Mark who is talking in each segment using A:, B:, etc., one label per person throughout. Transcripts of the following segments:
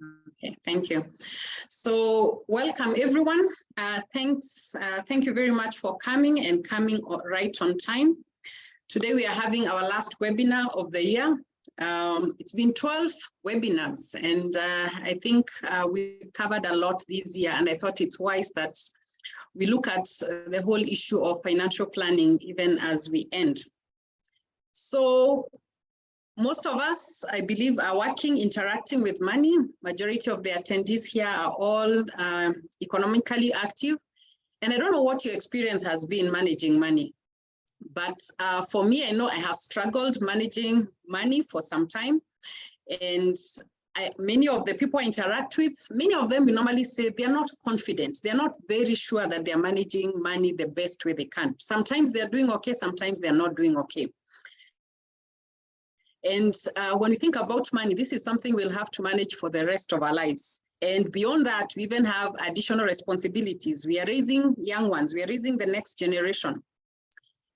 A: Okay, thank you. So welcome everyone. Thank you very much for coming and coming right on time. Today we are having our last webinar of the year. It's been 12 webinars and I think we've covered a lot this year, and I thought it's wise that we look at the whole issue of financial planning even as we end. So most of us, I believe, are working, interacting with money. Majority of the attendees here are all economically active. And I don't know what your experience has been managing money. But for me, I know I have struggled managing money for some time. And many of the people I interact with, many of them will normally say they're not confident. They're not very sure that they're managing money the best way they can. Sometimes they're doing okay, sometimes they're not doing okay. And when we think about money, this is something we'll have to manage for the rest of our lives. And beyond that, we even have additional responsibilities. We are raising young ones. We are raising the next generation.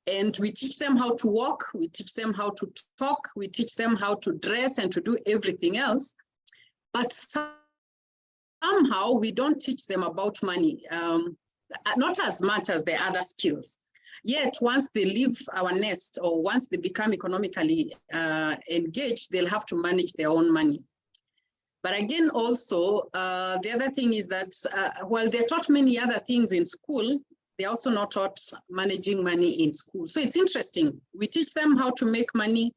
A: And we teach them how to walk. We teach them how to talk. We teach them how to dress and to do everything else. But somehow we don't teach them about money, not as much as the other skills. Yet once they leave our nest or once they become economically engaged, they'll have to manage their own money. But again, also, the other thing is that while they're taught many other things in school, they're also not taught managing money in school. So it's interesting. We teach them how to make money,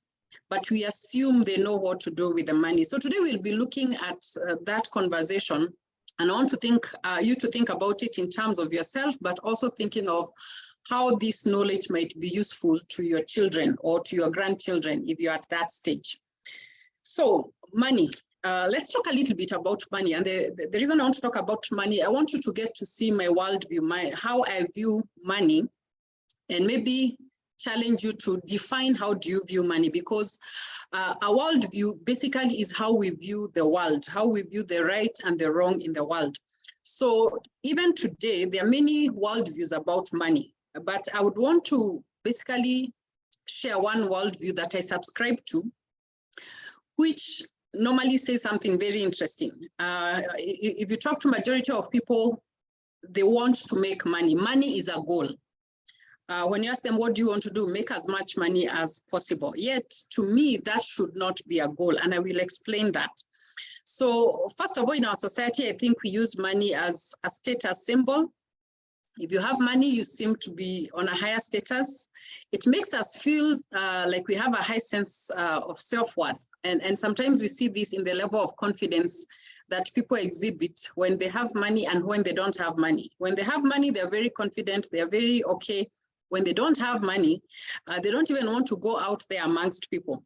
A: but we assume they know what to do with the money. So today we'll be looking at that conversation. And I want to think you to think about it in terms of yourself, but also thinking of how this knowledge might be useful to your children or to your grandchildren if you're at that stage. So money, let's talk a little bit about money. And the reason I want to talk about money, I want you to get to see my worldview, how I view money, and maybe challenge you to define how do you view money, because a worldview basically is how we view the world, how we view the right and the wrong in the world. So even today, there are many worldviews about money. But I would want to basically share one worldview that I subscribe to, which normally says something very interesting. If you talk to majority of people, they want to make money. Money is a goal. When you ask them, what do you want to do? Make as much money as possible. Yet, to me, that should not be a goal, and I will explain that. So first of all, in our society, I think we use money as a status symbol. If you have money, you seem to be on a higher status. It makes us feel like we have a high sense of self-worth. And sometimes we see this in the level of confidence that people exhibit when they have money and when they don't have money. When they have money, they're very confident, they're very okay. When they don't have money, they don't even want to go out there amongst people.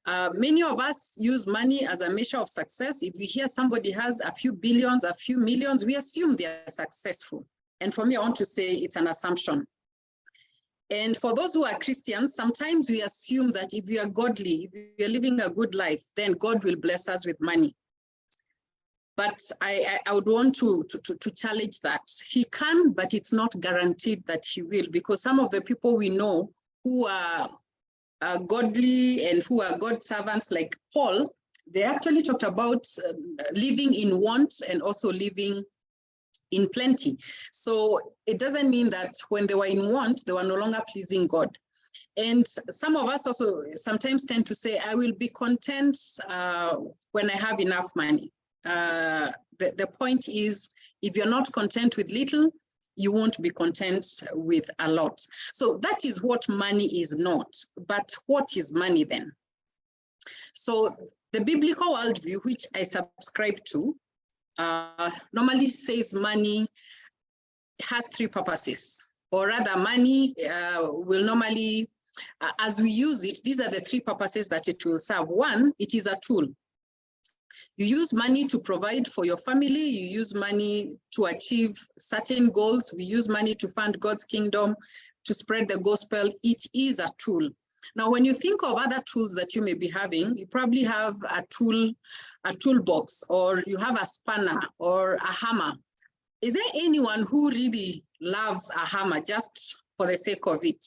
A: Many of us use money as a measure of success. If we hear somebody has a few billions, a few millions, we assume they're successful. And for me, I want to say it's an assumption. And for those who are Christians, sometimes we assume that if we are godly, if we are living a good life, then God will bless us with money. But I would want to challenge that. He can, but it's not guaranteed that he will, because some of the people we know who are godly and who are God servants like Paul, they actually talked about living in want and also living in plenty. So it doesn't mean that when they were in want, they were no longer pleasing God. And some of us also sometimes tend to say, I will be content when I have enough money. The point is, if you're not content with little, you won't be content with a lot. So that is what money is not. But what is money then? So the biblical worldview, which I subscribe to, normally says money has three purposes, or rather money will normally, as we use it, these are the three purposes that it will serve. One, it is a tool. You use money to provide for your family. You use money to achieve certain goals. We use money to fund God's kingdom, to spread the gospel. It is a tool. Now, when you think of other tools that you may be having, you probably have a toolbox, or you have a spanner or a hammer. Is there anyone who really loves a hammer just for the sake of it?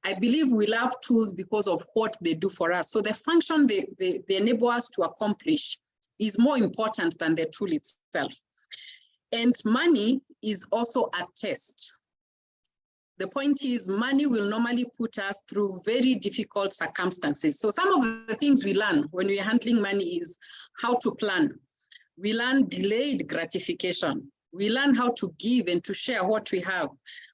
A: I believe we love tools because of what they do for us. So the function they enable us to accomplish is more important than the tool itself. And money is also a test. The point is, money will normally put us through very difficult circumstances. So some of the things we learn when we're handling money is how to plan. We learn delayed gratification. We learn how to give and to share what we have.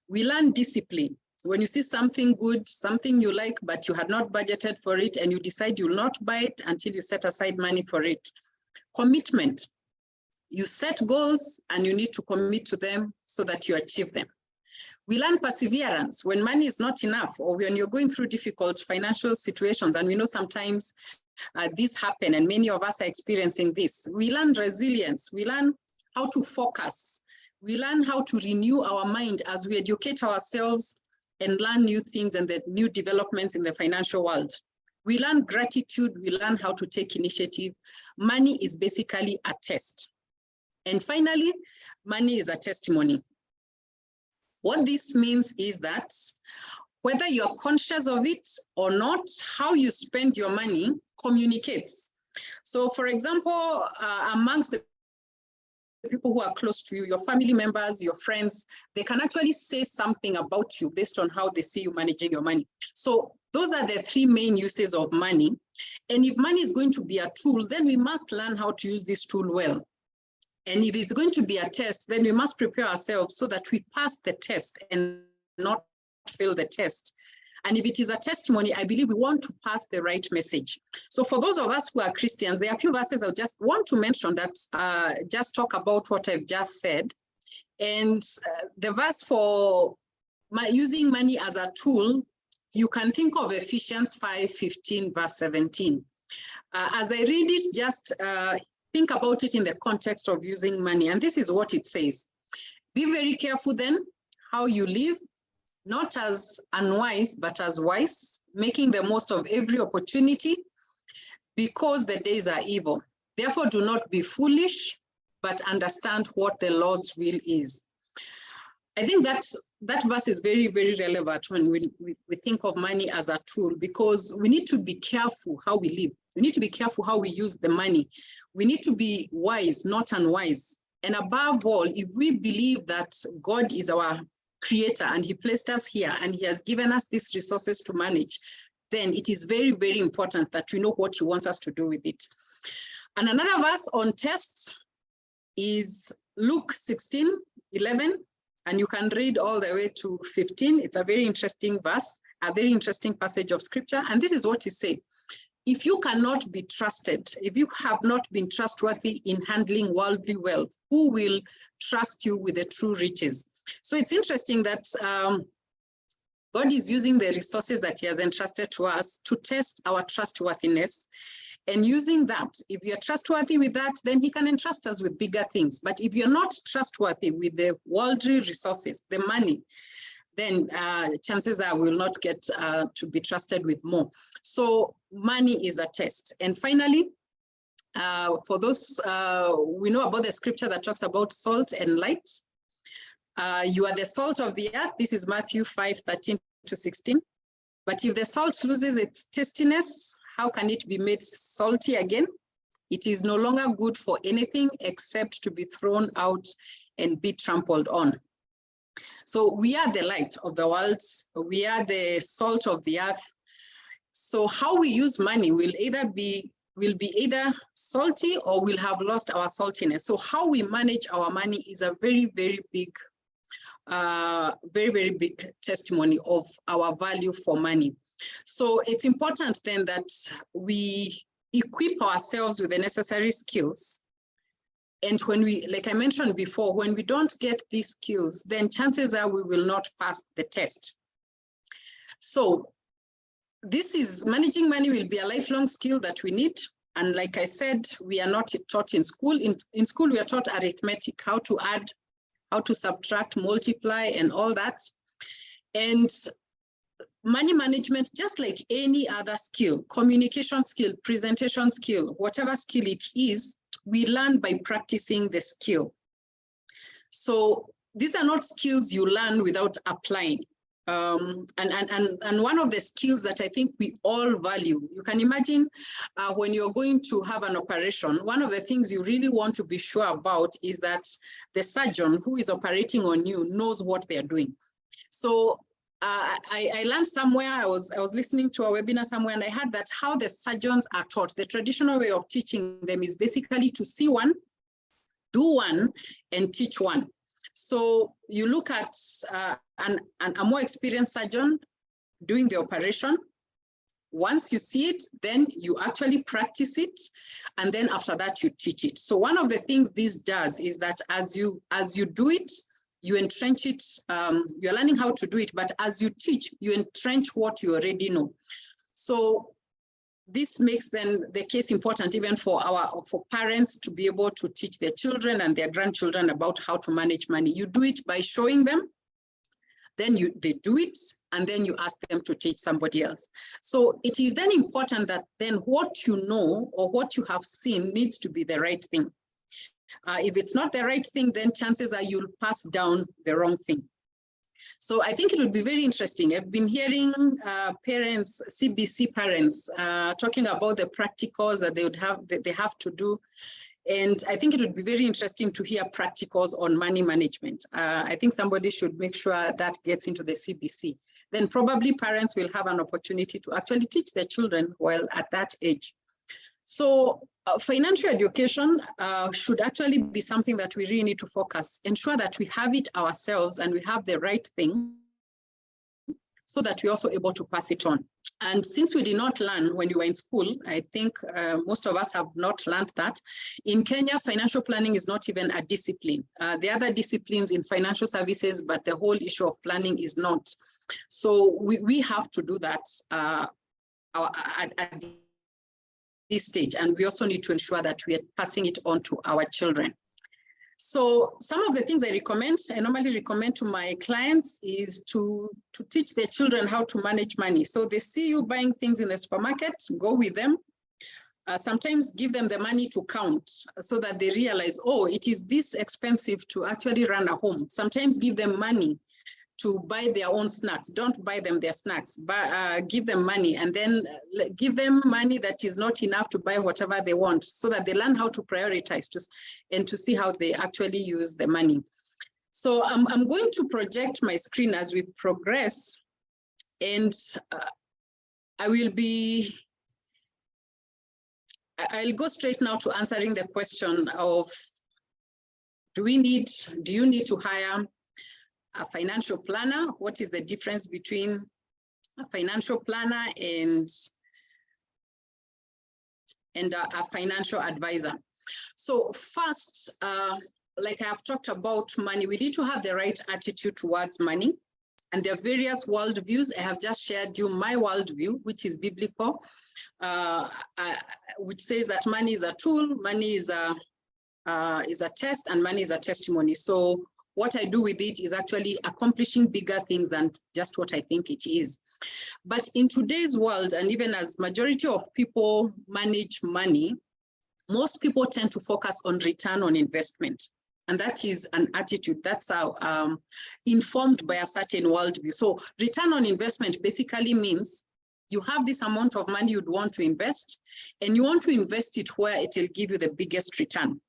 A: We learn discipline. When you see something good, something you like, but you had not budgeted for it, and you decide you'll not buy it until you set aside money for it. Commitment. You set goals and you need to commit to them so that you achieve them. We learn perseverance when money is not enough, or when you're going through difficult financial situations, and we know sometimes this happen, and many of us are experiencing this. We learn resilience. We learn how to focus. We learn how to renew our mind as we educate ourselves and learn new things and the new developments in the financial world. We learn gratitude. We learn how to take initiative. Money is basically a test. And finally, money is a testimony. What this means is that whether you're conscious of it or not, how you spend your money communicates. So for example, amongst the people who are close to you, your family members, your friends, they can actually say something about you based on how they see you managing your money. So those are the three main uses of money. And if money is going to be a tool, then we must learn how to use this tool well. And if it's going to be a test, then we must prepare ourselves so that we pass the test and not fail the test. And if it is a testimony, I believe we want to pass the right message. So for those of us who are Christians, there are a few verses I just want to mention that just talk about what I've just said. And the verse for using money as a tool, you can think of Ephesians 5:15, verse 17. As I read it, just think about it in the context of using money. And this is what it says. Be very careful then how you live, not as unwise, but as wise, making the most of every opportunity, because the days are evil. Therefore, do not be foolish, but understand what the Lord's will is. I think that verse is very, very relevant when we think of money as a tool, because we need to be careful how we live. We need to be careful how we use the money. We need to be wise, not unwise. And above all, if we believe that God is our creator and he placed us here and he has given us these resources to manage, then it is very, very important that we know what he wants us to do with it. And another verse on tests is Luke 16:11. And you can read all the way to 15. It's a very interesting verse, a very interesting passage of scripture. And this is what he said. If you cannot be trusted, if you have not been trustworthy in handling worldly wealth, who will trust you with the true riches? So it's interesting that God is using the resources that he has entrusted to us to test our trustworthiness. And using that, if you're trustworthy with that, then he can entrust us with bigger things. But if you're not trustworthy with the worldly resources, the money, then chances are we will not get to be trusted with more. So money is a test. And finally, for those, we know about the scripture that talks about salt and light. You are the salt of the earth. This is Matthew 5:13-16. But if the salt loses its tastiness, how can it be made salty again? It is no longer good for anything except to be thrown out and be trampled on. So we are the light of the world. We are the salt of the earth. So how we use money will be either salty or we'll have lost our saltiness. So how we manage our money is a very, very big, very, very big testimony of our value for money. So it's important then that we equip ourselves with the necessary skills. And when we, like I mentioned before, when we don't get these skills, then chances are we will not pass the test. So this is, managing money will be a lifelong skill that we need. And like I said, we are not taught in school. In school, we are taught arithmetic, how to add, how to subtract, multiply, and all that. And money management, just like any other skill, communication skill, presentation skill, whatever skill it is, we learn by practicing the skill. So these are not skills you learn without applying. And one of the skills that I think we all value, you can imagine when you're going to have an operation, one of the things you really want to be sure about is that the surgeon who is operating on you knows what they're doing. So I learned somewhere, I was listening to a webinar somewhere, and I heard that how the surgeons are taught, the traditional way of teaching them is basically to see one, do one, and teach one. So you look at a more experienced surgeon doing the operation. Once you see it, then you actually practice it, and then after that you teach it. So one of the things this does is that as you do it, you entrench it. You're learning how to do it, but as you teach, you entrench what you already know. So this makes then the case important even for parents to be able to teach their children and their grandchildren about how to manage money. You do it by showing them, then they do it, and then you ask them to teach somebody else. So it is then important that then what you know or what you have seen needs to be the right thing. If it's not the right thing, then chances are you'll pass down the wrong thing. So I think it would be very interesting. I've been hearing parents, CBC parents, talking about the practicals that they have to do. And I think it would be very interesting to hear practicals on money management. I think somebody should make sure that gets into the CBC. Then probably parents will have an opportunity to actually teach their children while at that age. So financial education should actually be something that we really need to focus, ensure that we have it ourselves and we have the right thing so that we're also able to pass it on. And since we did not learn when you were in school, I think most of us have not learned that. In Kenya, financial planning is not even a discipline. The other disciplines in financial services, but the whole issue of planning is not. So we have to do that at this stage, and we also need to ensure that we are passing it on to our children. So some of the things I normally recommend to my clients is to teach their children how to manage money. So they see you buying things in the supermarket, go with them. Sometimes give them the money to count so that they realize, oh, it is this expensive to actually run a home. Sometimes give them money to buy their own snacks. Don't buy them their snacks, but give them money, and then give them money that is not enough to buy whatever they want, so that they learn how to prioritize and to see how they actually use the money. So I'm going to project my screen as we progress, and I'll go straight now to answering the question of, do you need to hire a financial planner? What is the difference between a financial planner and a financial advisor? So first, like I have talked about money, we need to have the right attitude towards money. And there are various worldviews. I have just shared you my worldview, which is biblical, which says that money is a tool, money is a test, and money is a testimony. So what I do with it is actually accomplishing bigger things than just what I think it is. But in today's world, and even as majority of people manage money, most people tend to focus on return on investment. And that is an attitude that's informed by a certain worldview. So return on investment basically means you have this amount of money you'd want to invest, and you want to invest it where it will give you the biggest return.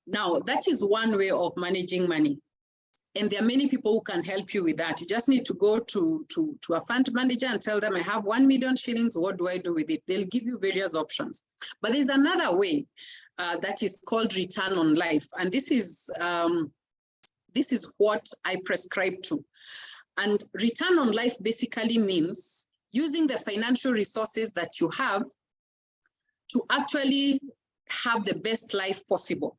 A: Now, that is one way of managing money. And there are many people who can help you with that. You just need to go to a fund manager and tell them, I have 1 million shillings, what do I do with it? They'll give you various options. But there's another way that is called return on life. And this is what I prescribe to. And return on life basically means using the financial resources that you have to actually have the best life possible.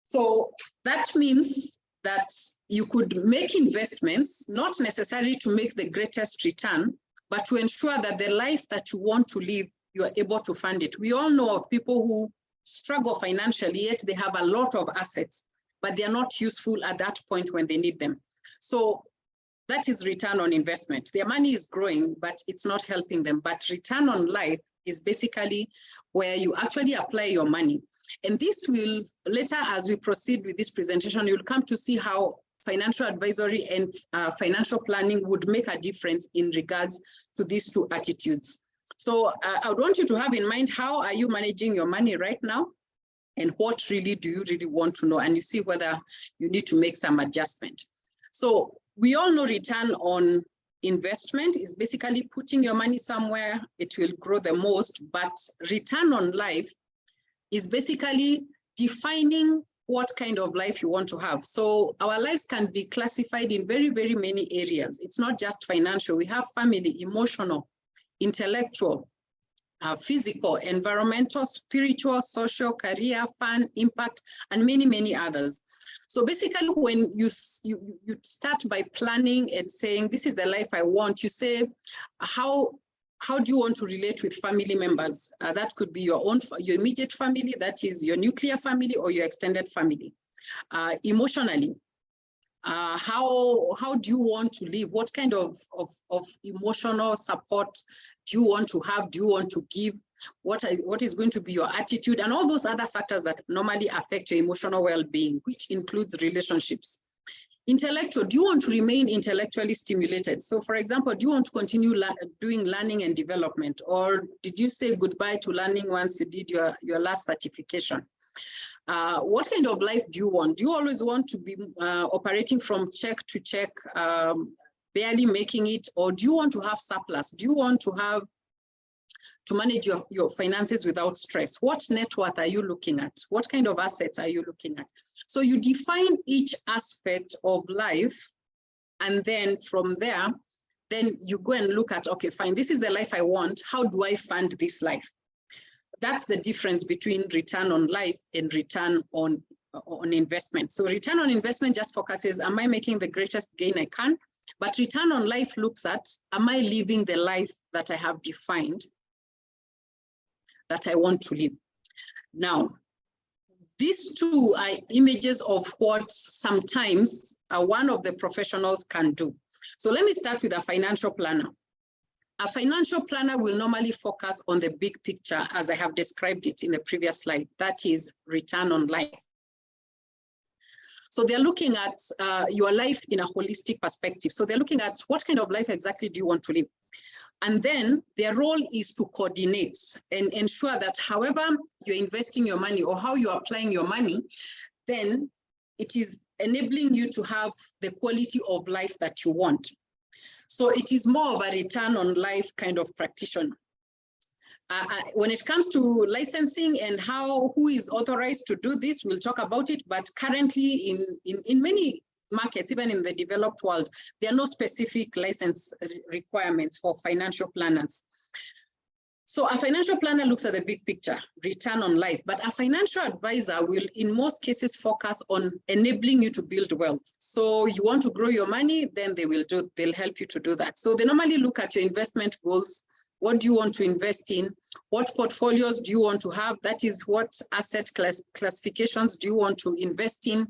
A: So that means that you could make investments, not necessarily to make the greatest return, but to ensure that the life that you want to live, you are able to fund it. We all know of people who struggle financially, yet they have a lot of assets, but they are not useful at that point when they need them. So that is return on investment. Their money is growing, but it's not helping them. But return on life is basically where you actually apply your money. And this will, later as we proceed with this presentation, you'll come to see how financial advisory and financial planning would make a difference in regards to these two attitudes. So I would want you to have in mind, how are you managing your money right now? And what really do you really want to know? And you see whether you need to make some adjustment. So we all know return on investment is basically putting your money somewhere, it will grow the most, but return on life is basically defining what kind of life you want to have. So our lives can be classified in very, very many areas. It's not just financial. We have family, emotional, intellectual, physical, environmental, spiritual, social, career, fun, impact, and many, many others. So basically, when you start by planning and saying, this is the life I want, you say, how do you want to relate with family members? That could be your immediate family, that is your nuclear family, or your extended family. Emotionally, how do you want to live? What kind of emotional support do you want to have? Do you want to give? What is going to be your attitude? And all those other factors that normally affect your emotional well-being, which includes relationships. Intellectual, do you want to remain intellectually stimulated? So for example, do you want to continue doing learning and development? Or did you say goodbye to learning once you did your last certification? What kind of life do you want? Do you always want to be operating from check to check, barely making it? Or do you want to have surplus? Do you want to manage your finances without stress? What net worth are you looking at? What kind of assets are you looking at? So you define each aspect of life, and then from there, then you go and look at, okay, fine, this is the life I want. How do I fund this life? That's the difference between return on life and return on investment. So return on investment just focuses, am I making the greatest gain I can? But return on life looks at, am I living the life that I have defined that I want to live? Now, these two are images of what sometimes one of the professionals can do. So let me start with a financial planner. A financial planner will normally focus on the big picture, as I have described it in the previous slide, that is return on life. So they're looking at your life in a holistic perspective. So they're looking at what kind of life exactly do you want to live? And then their role is to coordinate and ensure that however you're investing your money or how you're applying your money, then it is enabling you to have the quality of life that you want. So it is more of a return on life kind of practitioner. When it comes to licensing and who is authorized to do this, we'll talk about it. But currently in many markets, even in the developed world, there are no specific license requirements for financial planners. So a financial planner looks at the big picture, return on life, but a financial advisor will in most cases focus on enabling you to build wealth. So you want to grow your money, then they'll help you to do that. So they normally look at your investment goals. What do you want to invest in? What portfolios do you want to have? That is, what asset classifications do you want to invest in?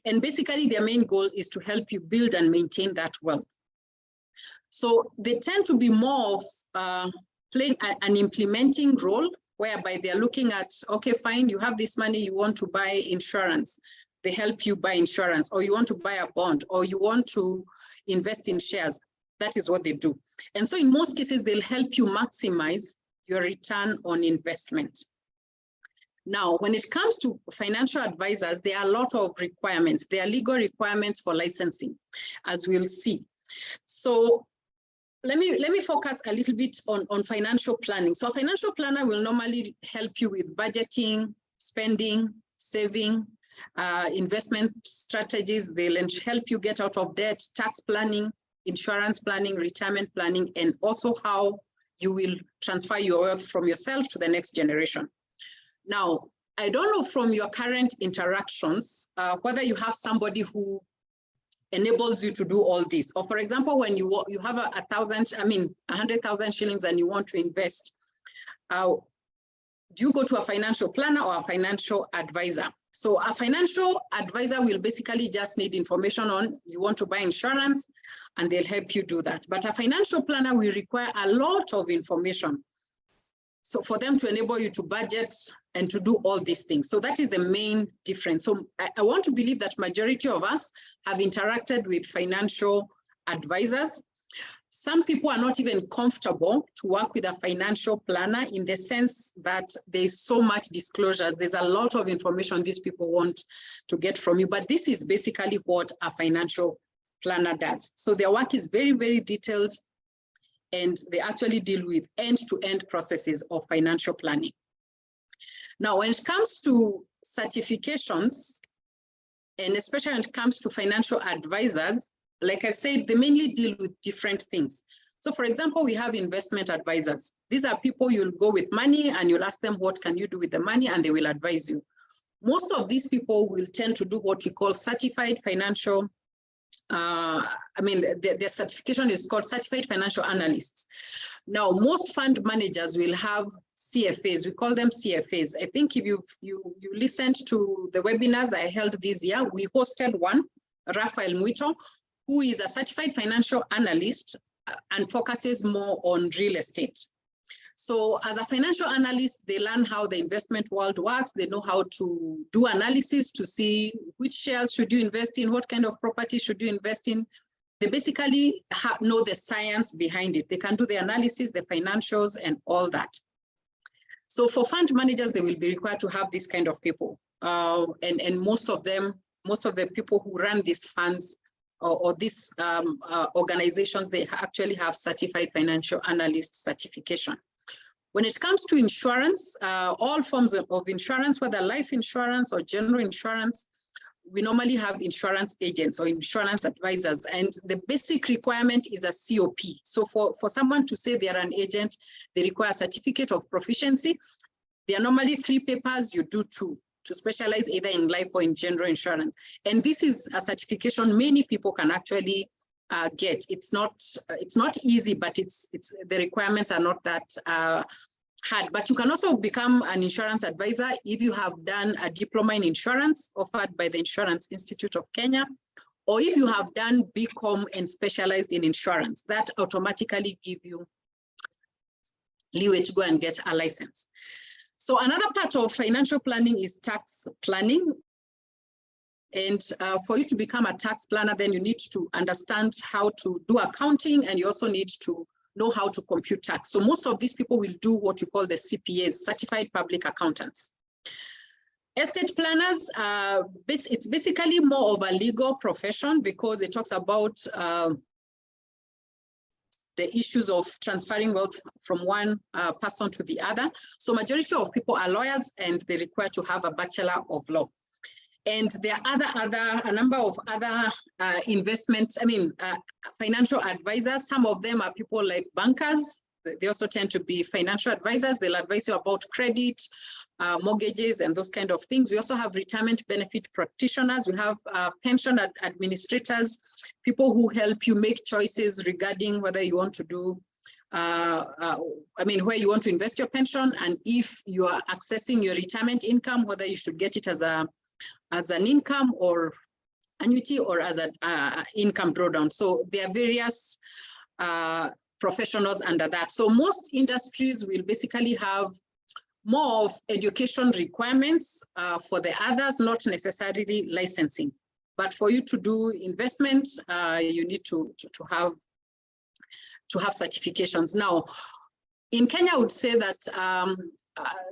A: And basically their main goal is to help you build and maintain that wealth. So they tend to be more of playing an implementing role, whereby they're looking at, okay, fine, you have this money, you want to buy insurance. They help you buy insurance, or you want to buy a bond, or you want to invest in shares. That is what they do. And so in most cases, they'll help you maximize your return on investment. Now, when it comes to financial advisors, there are a lot of requirements. There are legal requirements for licensing, as we'll see. So let me focus a little bit on financial planning. So a financial planner will normally help you with budgeting, spending, saving, investment strategies. They'll help you get out of debt, tax planning, insurance planning, retirement planning, and also how you will transfer your wealth from yourself to the next generation. Now, I don't know from your current interactions, whether you have somebody who enables you to do all this. Or for example, when you have 100,000 shillings and you want to invest, do you go to a financial planner or a financial advisor? So a financial advisor will basically just need information on, you want to buy insurance, and they'll help you do that. But a financial planner will require a lot of information. So for them to enable you to budget and to do all these things. So that is the main difference. So I want to believe that majority of us have interacted with financial advisors. Some people are not even comfortable to work with a financial planner in the sense that there's so much disclosures. There's a lot of information these people want to get from you, but this is basically what a financial planner does. So their work is very, very detailed, and they actually deal with end-to-end processes of financial planning. Now, when it comes to certifications, and especially when it comes to financial advisors, like I said, they mainly deal with different things. So for example, we have investment advisors. These are people you'll go with money and you'll ask them, what can you do with the money? And they will advise you. Most of these people will tend to do what we call certified financial, their certification is called certified financial analysts. Now, most fund managers will have CFAs. We call them CFAs. I think if you listened to the webinars I held this year, we hosted one, Rafael Muito, who is a certified financial analyst and focuses more on real estate. So as a financial analyst, they learn how the investment world works. They know how to do analysis to see which shares should you invest in, what kind of property should you invest in. They basically know the science behind it. They can do the analysis, the financials, and all that. So for fund managers, they will be required to have this kind of people. And most of the people who run these funds or these organizations, they actually have certified financial analyst certification. When it comes to insurance, all forms of insurance, whether life insurance or general insurance, we normally have insurance agents or insurance advisors, and the basic requirement is a COP. So for someone to say they are an agent, they require a certificate of proficiency. There are normally 3 papers, you do 2 to specialize either in life or in general insurance. And this is a certification many people can actually get. It's not easy, but it's the requirements are not that hard. But you can also become an insurance advisor if you have done a diploma in insurance offered by the Insurance Institute of Kenya, or if you have done BCom and specialized in insurance. That automatically give you leeway to go and get a license. So another part of financial planning is tax planning. And for you to become a tax planner, then you need to understand how to do accounting, and you also need to know how to compute tax. So most of these people will do what you call the CPAs, Certified Public Accountants. Estate planners, it's basically more of a legal profession because it talks about the issues of transferring wealth from one person to the other. So majority of people are lawyers, and they require to have a Bachelor of Law. And there are a number of other financial advisors. Some of them are people like bankers. They also tend to be financial advisors. They'll advise you about credit, mortgages, and those kind of things. We also have retirement benefit practitioners. We have pension administrators, people who help you make choices regarding whether you want to do, where you want to invest your pension, and if you are accessing your retirement income, whether you should get it as an income or annuity or as an income drawdown. So there are various professionals under that. So most industries will basically have more of education requirements for the others, not necessarily licensing. But for you to do investment, you need to have certifications. Now, in Kenya, I would say that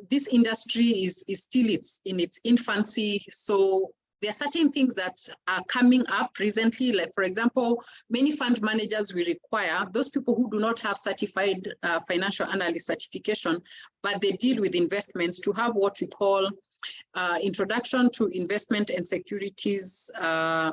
A: this industry is still in its infancy. So there are certain things that are coming up recently, like for example, many fund managers will require those people who do not have certified financial analyst certification, but they deal with investments, to have what we call Introduction to Investment and Securities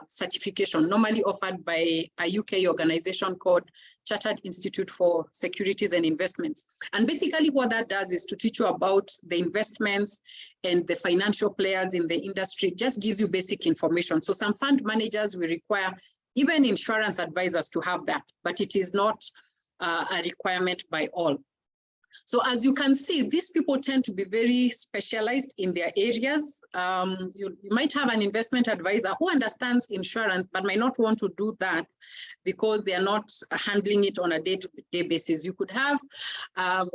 A: certification, normally offered by a UK organization called Chartered Institute for Securities and Investments. And basically what that does is to teach you about the investments and the financial players in the industry. It just gives you basic information. So some fund managers will require even insurance advisors to have that, but it is not a requirement by all. So as you can see, these people tend to be very specialized in their areas. You might have an investment advisor who understands insurance, but might not want to do that because they are not handling it on a day-to-day basis. You could have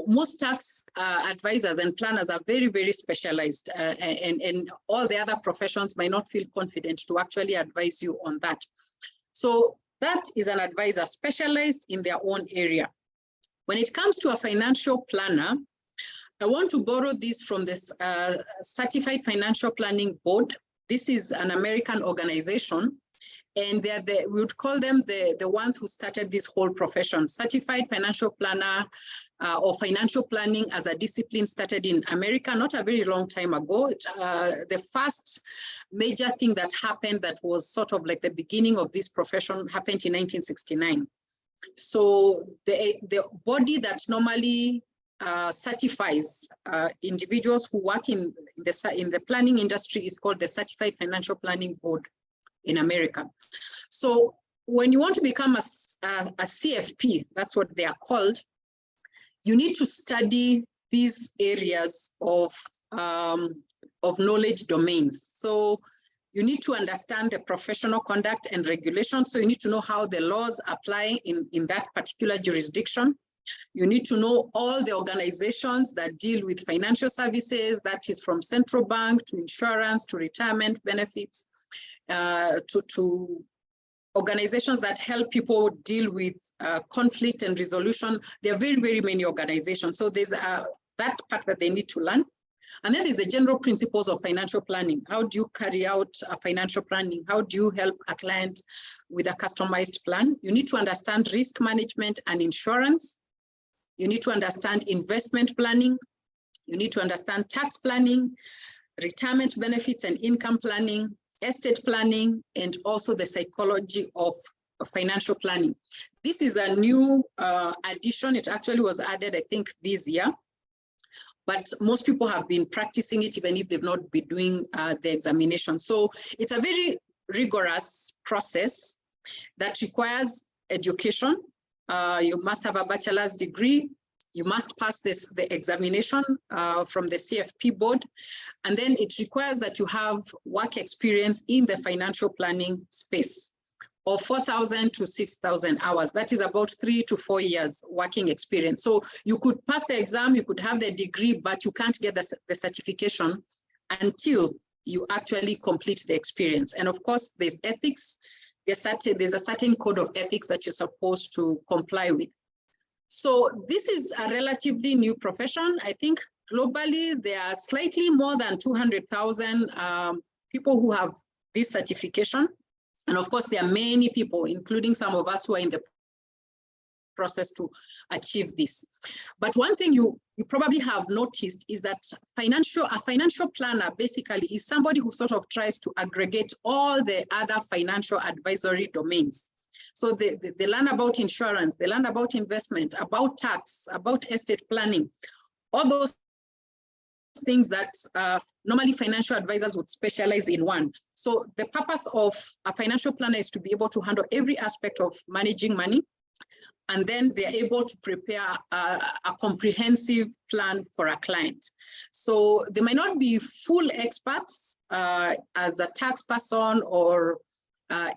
A: most tax advisors and planners are very, very specialized, and all the other professions might not feel confident to actually advise you on that. So that is an advisor specialized in their own area. When it comes to a financial planner, I want to borrow this from this Certified Financial Planning Board. This is an American organization, and we would call them the ones who started this whole profession. Certified Financial Planner or financial planning as a discipline started in America not a very long time ago. The first major thing that happened that was sort of like the beginning of this profession happened in 1969. So the body that normally certifies individuals who work in the planning industry is called the Certified Financial Planning Board in America. So when you want to become a CFP, that's what they are called, you need to study these areas of knowledge domains. So you need to understand the professional conduct and regulation. So you need to know how the laws apply in that particular jurisdiction. You need to know all the organizations that deal with financial services, that is from central bank to insurance to retirement benefits, to organizations that help people deal with conflict and resolution. There are very, very many organizations. So there's that part that they need to learn. And then there's the general principles of financial planning. How do you carry out a financial planning? How do you help a client with a customized plan? You need to understand risk management and insurance. You need to understand investment planning. You need to understand tax planning, retirement benefits and income planning, estate planning, and also the psychology of financial planning. This is a new addition. It actually was added, I think, this year. But most people have been practicing it even if they've not been doing the examination. So it's a very rigorous process that requires education. You must have a bachelor's degree. You must pass the examination from the CFP board. And then it requires that you have work experience in the financial planning space of 4,000 to 6,000 hours. That is about 3 to 4 years working experience. So you could pass the exam, you could have the degree, but you can't get the certification until you actually complete the experience. And of course, there's ethics. There's a certain code of ethics that you're supposed to comply with. So this is a relatively new profession. I think globally, there are slightly more than 200,000 people who have this certification. And of course, there are many people, including some of us who are in the process to achieve this. But one thing you probably have noticed is that a financial planner basically is somebody who sort of tries to aggregate all the other financial advisory domains. So they learn about insurance, they learn about investment, about tax, about estate planning, all those things that normally financial advisors would specialize in one. So the purpose of a financial planner is to be able to handle every aspect of managing money, and then they're able to prepare a comprehensive plan for a client. So they might not be full experts as a tax person or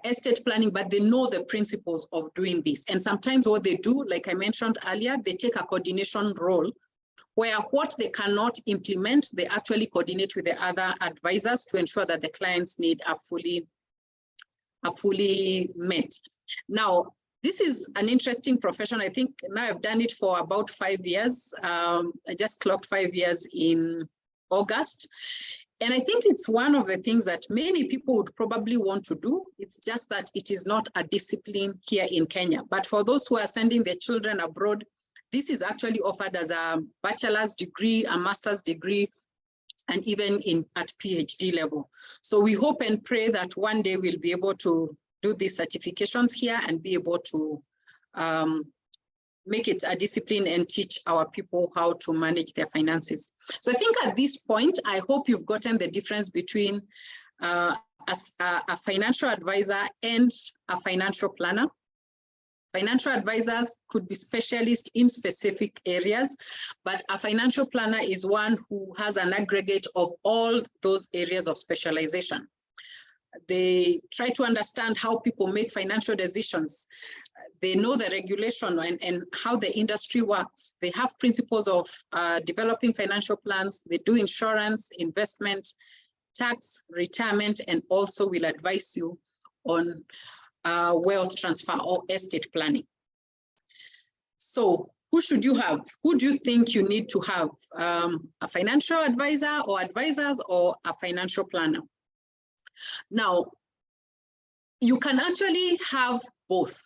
A: estate planning, but they know the principles of doing this. And sometimes what they do, like I mentioned earlier, they take a coordination role where what they cannot implement, they actually coordinate with the other advisors to ensure that the client's needs are fully met. Now, this is an interesting profession. I think now I've done it for about 5 years. I just clocked 5 years in August. And I think it's one of the things that many people would probably want to do. It's just that it is not a discipline here in Kenya. But for those who are sending their children abroad, this is actually offered as a bachelor's degree, a master's degree, and even at PhD level. So we hope and pray that one day we'll be able to do these certifications here and be able to make it a discipline and teach our people how to manage their finances. So I think at this point, I hope you've gotten the difference between a financial advisor and a financial planner. Financial advisors could be specialists in specific areas, but a financial planner is one who has an aggregate of all those areas of specialization. They try to understand how people make financial decisions. They know the regulation and how the industry works. They have principles of developing financial plans. They do insurance, investment, tax, retirement, and also will advise you on wealth transfer or estate planning. So who should you have? Who do you think you need to have? A financial advisor or advisors or a financial planner? Now, you can actually have both.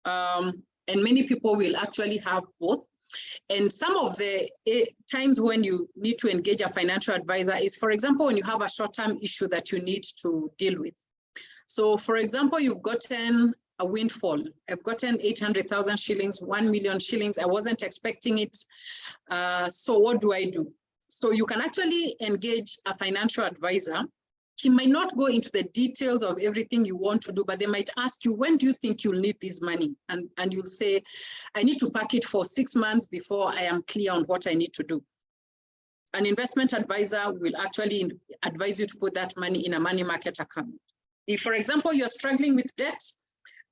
A: And many people will actually have both. And some of the times when you need to engage a financial advisor is, for example, when you have a short-term issue that you need to deal with. So, for example, you've gotten a windfall. I've gotten 800,000 shillings, 1 million shillings. I wasn't expecting it. So what do I do? So you can actually engage a financial advisor. He might not go into the details of everything you want to do, but they might ask you, when do you think you'll need this money? And you'll say, I need to pack it for 6 months before I am clear on what I need to do. An investment advisor will actually advise you to put that money in a money market account. If, for example, you're struggling with debt,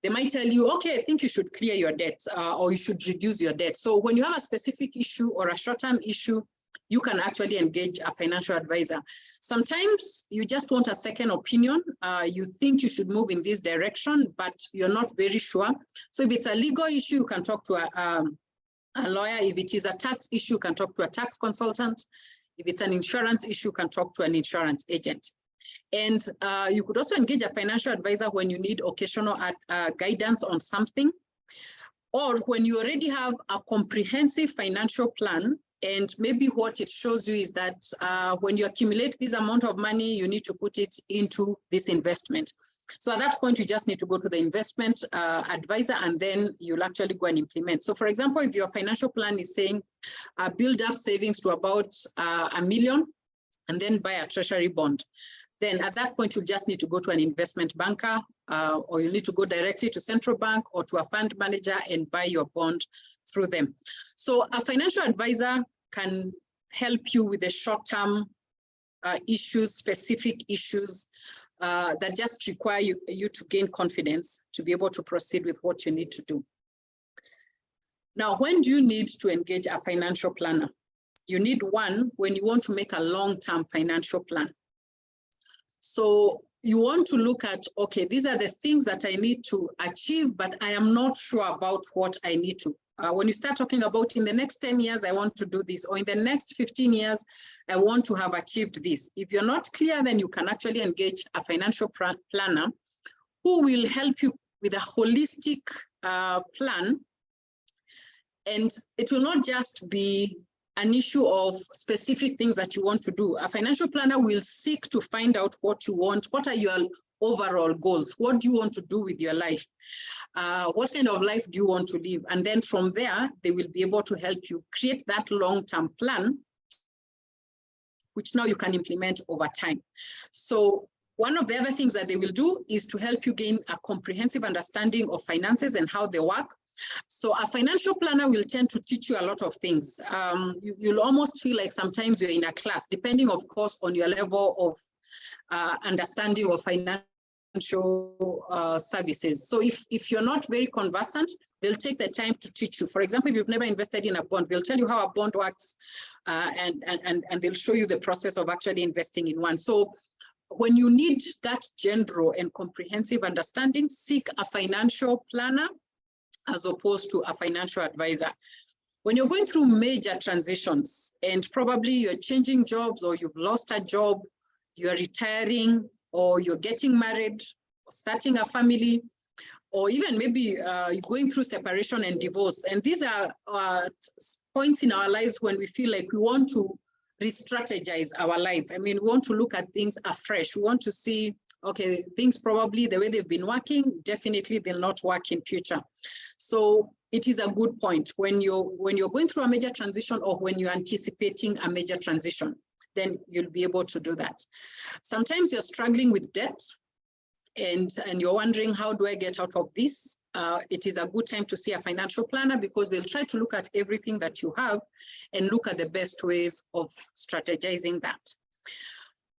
A: they might tell you, okay, I think you should clear your debt or you should reduce your debt. So when you have a specific issue or a short-term issue, you can actually engage a financial advisor. Sometimes you just want a second opinion. You think you should move in this direction, but you're not very sure. So if it's a legal issue, you can talk to a lawyer. If it is a tax issue, you can talk to a tax consultant. If it's an insurance issue, you can talk to an insurance agent. And you could also engage a financial advisor when you need occasional guidance on something, or when you already have a comprehensive financial plan. And maybe what it shows you is that when you accumulate this amount of money, you need to put it into this investment. So at that point, you just need to go to the investment advisor, and then you'll actually go and implement. So for example, if your financial plan is saying build up savings to about $1 million and then buy a treasury bond, then at that point, you'll just need to go to an investment banker or you need to go directly to central bank or to a fund manager and buy your bond through them. So a financial advisor can help you with the short-term issues, specific issues that just require you to gain confidence to be able to proceed with what you need to do. Now, when do you need to engage a financial planner? You need one when you want to make a long-term financial plan. So you want to look at, okay, these are the things that I need to achieve, but I am not sure about what I need to. When you start talking about in the next 10 years, I want to do this, or in the next 15 years, I want to have achieved this. If you're not clear, then you can actually engage a financial planner who will help you with a holistic plan. And it will not just be an issue of specific things that you want to do. A financial planner will seek to find out what you want. What are your overall goals? What do you want to do with your life? What kind of life do you want to live? And then from there, they will be able to help you create that long-term plan, which now you can implement over time. So one of the other things that they will do is to help you gain a comprehensive understanding of finances and how they work. So a financial planner will tend to teach you a lot of things. You'll almost feel like sometimes you're in a class, depending, of course, on your level of understanding of financial services. So if you're not very conversant, they'll take the time to teach you. For example, if you've never invested in a bond, they'll tell you how a bond works, and they'll show you the process of actually investing in one. So when you need that general and comprehensive understanding, seek a financial planner as opposed to a financial advisor. When you're going through major transitions and probably you're changing jobs or you've lost a job, you're retiring or you're getting married, or starting a family, or even maybe you're going through separation and divorce. And these are points in our lives when we feel like we want to re-strategize our life. I mean, we want to look at things afresh. We want to see, okay, things probably the way they've been working, definitely they'll not work in future. So it is a good point when you're going through a major transition or when you're anticipating a major transition, then you'll be able to do that. Sometimes you're struggling with debt. and you're wondering, how do I get out of this? It is a good time to see a financial planner, because they'll try to look at everything that you have and look at the best ways of strategizing that.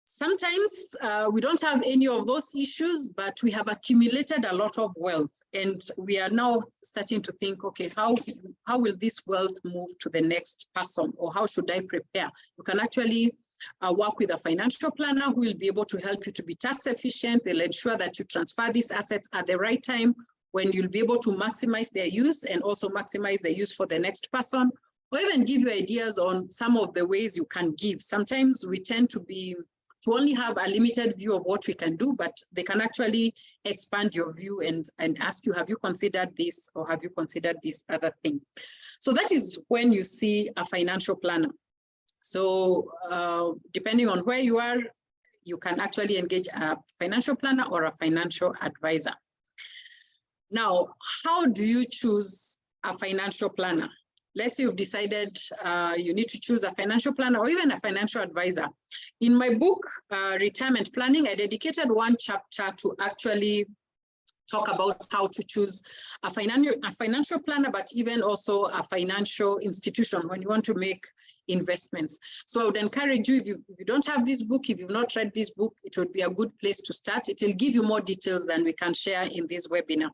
A: Sometimes we don't have any of those issues, but we have accumulated a lot of wealth, and we are now starting to think, okay, how will this wealth move to the next person, or how should I prepare? You can actually work with a financial planner who will be able to help you to be tax efficient. They'll ensure that you transfer these assets at the right time, when you'll be able to maximize their use and also maximize the use for the next person, or even give you ideas on some of the ways you can give. Sometimes we tend to only have a limited view of what we can do, but they can actually expand your view and ask you, have you considered this, or have you considered this other thing? So that is when you see a financial planner. So depending on where you are, you can actually engage a financial planner or a financial advisor. Now, how do you choose a financial planner? Let's say you've decided you need to choose a financial planner or even a financial advisor. In my book, Retirement Planning, I dedicated one chapter to actually talk about how to choose a financial planner, but even also a financial institution when you want to make investments. So I would encourage you, if you don't have this book, if you've not read this book, it would be a good place to start. It will give you more details than we can share in this webinar.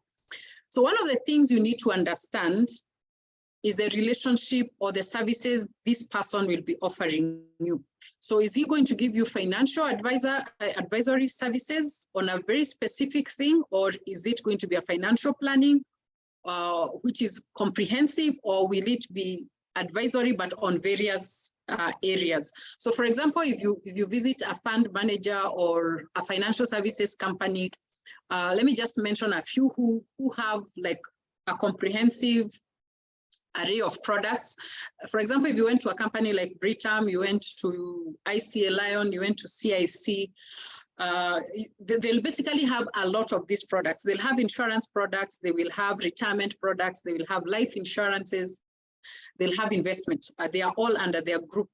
A: So one of the things you need to understand is the relationship or the services this person will be offering you. So is he going to give you financial advisory services on a very specific thing, or is it going to be a financial planning which is comprehensive, or will it be advisory but on various areas? So for example, if you visit a fund manager or a financial services company, let me just mention a few who have like a comprehensive array of products. For example, if you went to a company like Britam, you went to ICA Lion, you went to CIC, they'll basically have a lot of these products. They'll have insurance products, they will have retirement products, they will have life insurances, they'll have investment. They are all under their group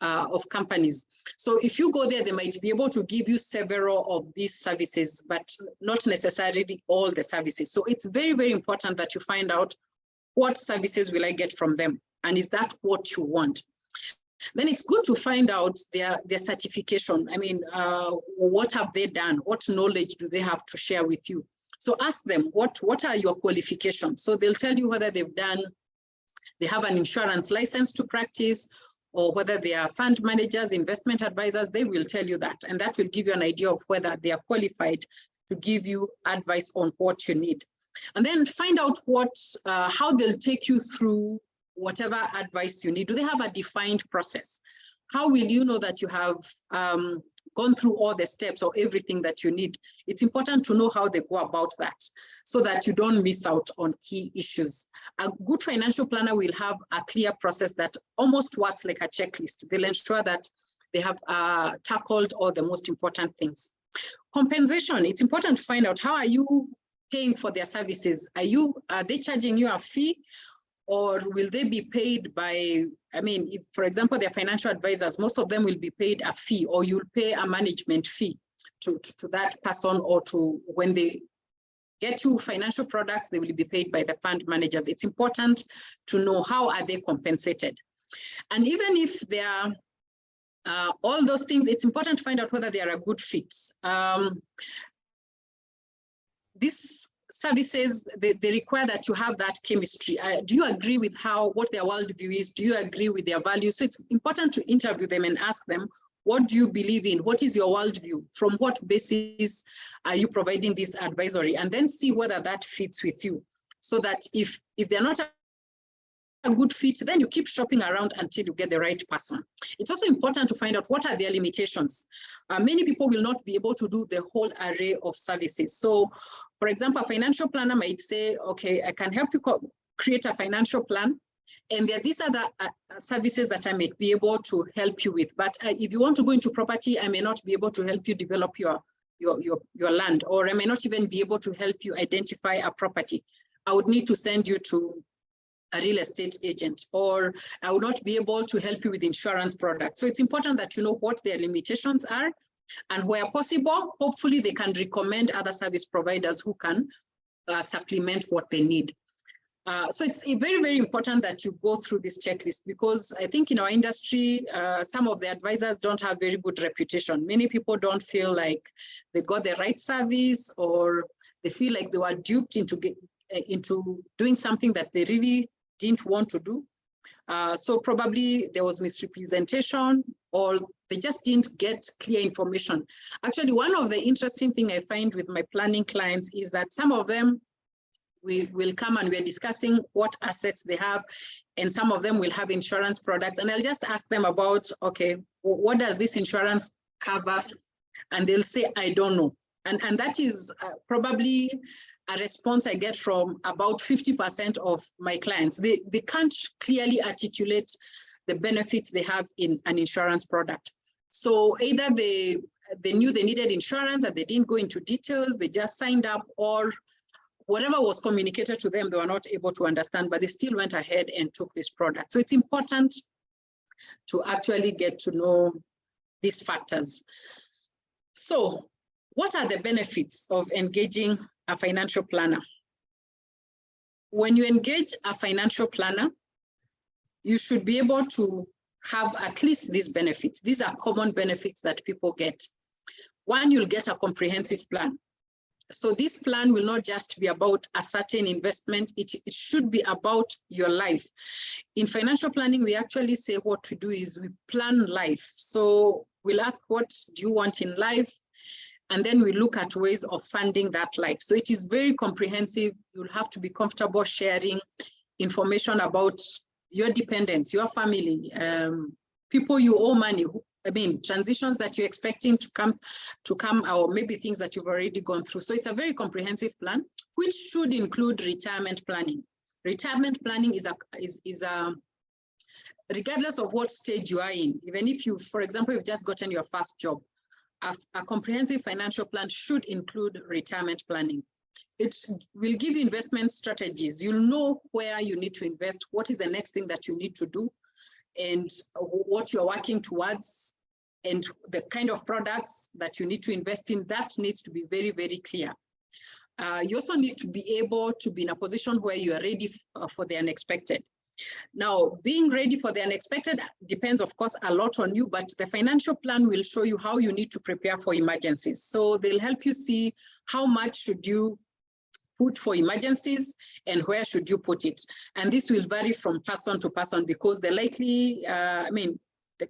A: of companies. So if you go there, they might be able to give you several of these services, but not necessarily all the services. So it's very, very important that you find out, what services will I get from them? And is that what you want? Then it's good to find out their certification. I mean, what have they done? What knowledge do they have to share with you? So ask them, what are your qualifications? So they'll tell you whether they have an insurance license to practice, or whether they are fund managers, investment advisors. They will tell you that, and that will give you an idea of whether they are qualified to give you advice on what you need. And then find out how they'll take you through whatever advice you need. Do they have a defined process? How will you know that you have gone through all the steps or everything that you need? It's important to know how they go about that, so that you don't miss out on key issues. A good financial planner will have a clear process that almost works like a checklist. They'll ensure that they have tackled all the most important things. Compensation, it's important to find out, how are you paying for their services? Are they charging you a fee, or will they be paid by, I mean, if, for example, they're financial advisors, most of them will be paid a fee, or you'll pay a management fee to that person, or to, when they get you financial products, they will be paid by the fund managers. It's important to know, how are they compensated? And even if they are all those things, it's important to find out whether they are a good fit. These services, they require that you have that chemistry. Do you agree with what their worldview is? Do you agree with their values? So it's important to interview them and ask them, what do you believe in? What is your worldview? From what basis are you providing this advisory? And then see whether that fits with you. So that if they're not a good fit, then you keep shopping around until you get the right person. It's also important to find out, what are their limitations. Many people will not be able to do the whole array of services. So, for example, a financial planner might say, okay, I can help you create a financial plan, and there are these other services that I may be able to help you with. But if you want to go into property, I may not be able to help you develop your land, or I may not even be able to help you identify a property. I would need to send you to a real estate agent, or I would not be able to help you with insurance products. So it's important that you know what their limitations are And where possible, hopefully they can recommend other service providers who can supplement what they need. So it's very, very important that you go through this checklist, because I think in our industry, some of the advisors don't have very good reputation. Many people don't feel like they got the right service, or they feel like they were duped into doing something that they really didn't want to do. So probably there was misrepresentation, or they just didn't get clear information. Actually, one of the interesting things I find with my planning clients is that some of them will come and we're discussing what assets they have, and some of them will have insurance products, and I'll just ask them about, okay, what does this insurance cover? And they'll say, I don't know. And that is probably a response I get from about 50% of my clients. They can't clearly articulate the benefits they have in an insurance product. So either they knew they needed insurance and they didn't go into details, they just signed up, or whatever was communicated to them, they were not able to understand, but they still went ahead and took this product. So it's important to actually get to know these factors. So what are the benefits of engaging a financial planner? When you engage a financial planner, you should be able to have at least these benefits. These are common benefits that people get. One, you'll get a comprehensive plan. So this plan will not just be about a certain investment, it should be about your life. In financial planning, we actually say what to do is we plan life. So we'll ask, what do you want in life? And then we look at ways of funding that life. So it is very comprehensive. You'll have to be comfortable sharing information about your dependents, your family, people you owe money, I mean, transitions that you're expecting to come, or maybe things that you've already gone through. So it's a very comprehensive plan, which should include retirement planning. Retirement planning is regardless of what stage you are in, even if you, for example, you've just gotten your first job, a comprehensive financial plan should include retirement planning. It will give you investment strategies. You'll know where you need to invest, what is the next thing that you need to do, and what you're working towards, and the kind of products that you need to invest in. That needs to be very, very clear. You also need to be able to be in a position where you are ready for the unexpected. Now, being ready for the unexpected depends, of course, a lot on you, but the financial plan will show you how you need to prepare for emergencies. So they'll help you see how much should you put for emergencies and where should you put it. And this will vary from person to person, because the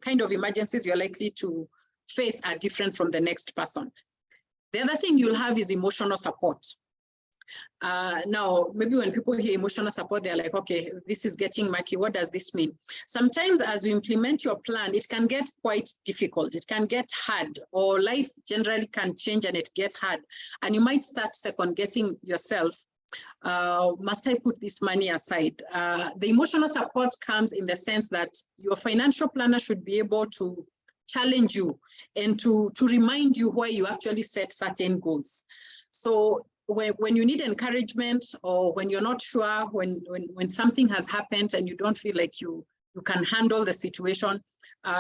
A: kind of emergencies you're likely to face are different from the next person. The other thing you'll have is emotional support. Now, maybe when people hear emotional support, they're like, okay, this is getting murky. What does this mean? Sometimes as you implement your plan, it can get quite difficult. It can get hard, or life generally can change and it gets hard. And you might start second guessing yourself. Must I put this money aside? The emotional support comes in the sense that your financial planner should be able to challenge you and to remind you where you actually set certain goals. So when you need encouragement, or when you're not sure, when something has happened and you don't feel like you can handle the situation,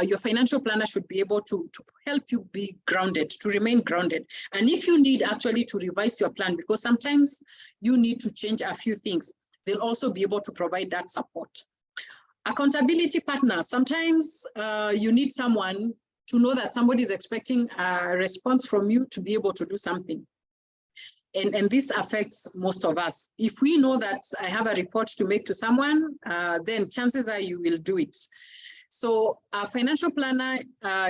A: your financial planner should be able to help you be grounded, to remain grounded. And if you need actually to revise your plan, because sometimes you need to change a few things, they'll also be able to provide that support. Accountability partners. Sometimes you need someone to know that somebody is expecting a response from you to be able to do something. And this affects most of us. If we know that I have a report to make to someone, then chances are you will do it. So a financial planner,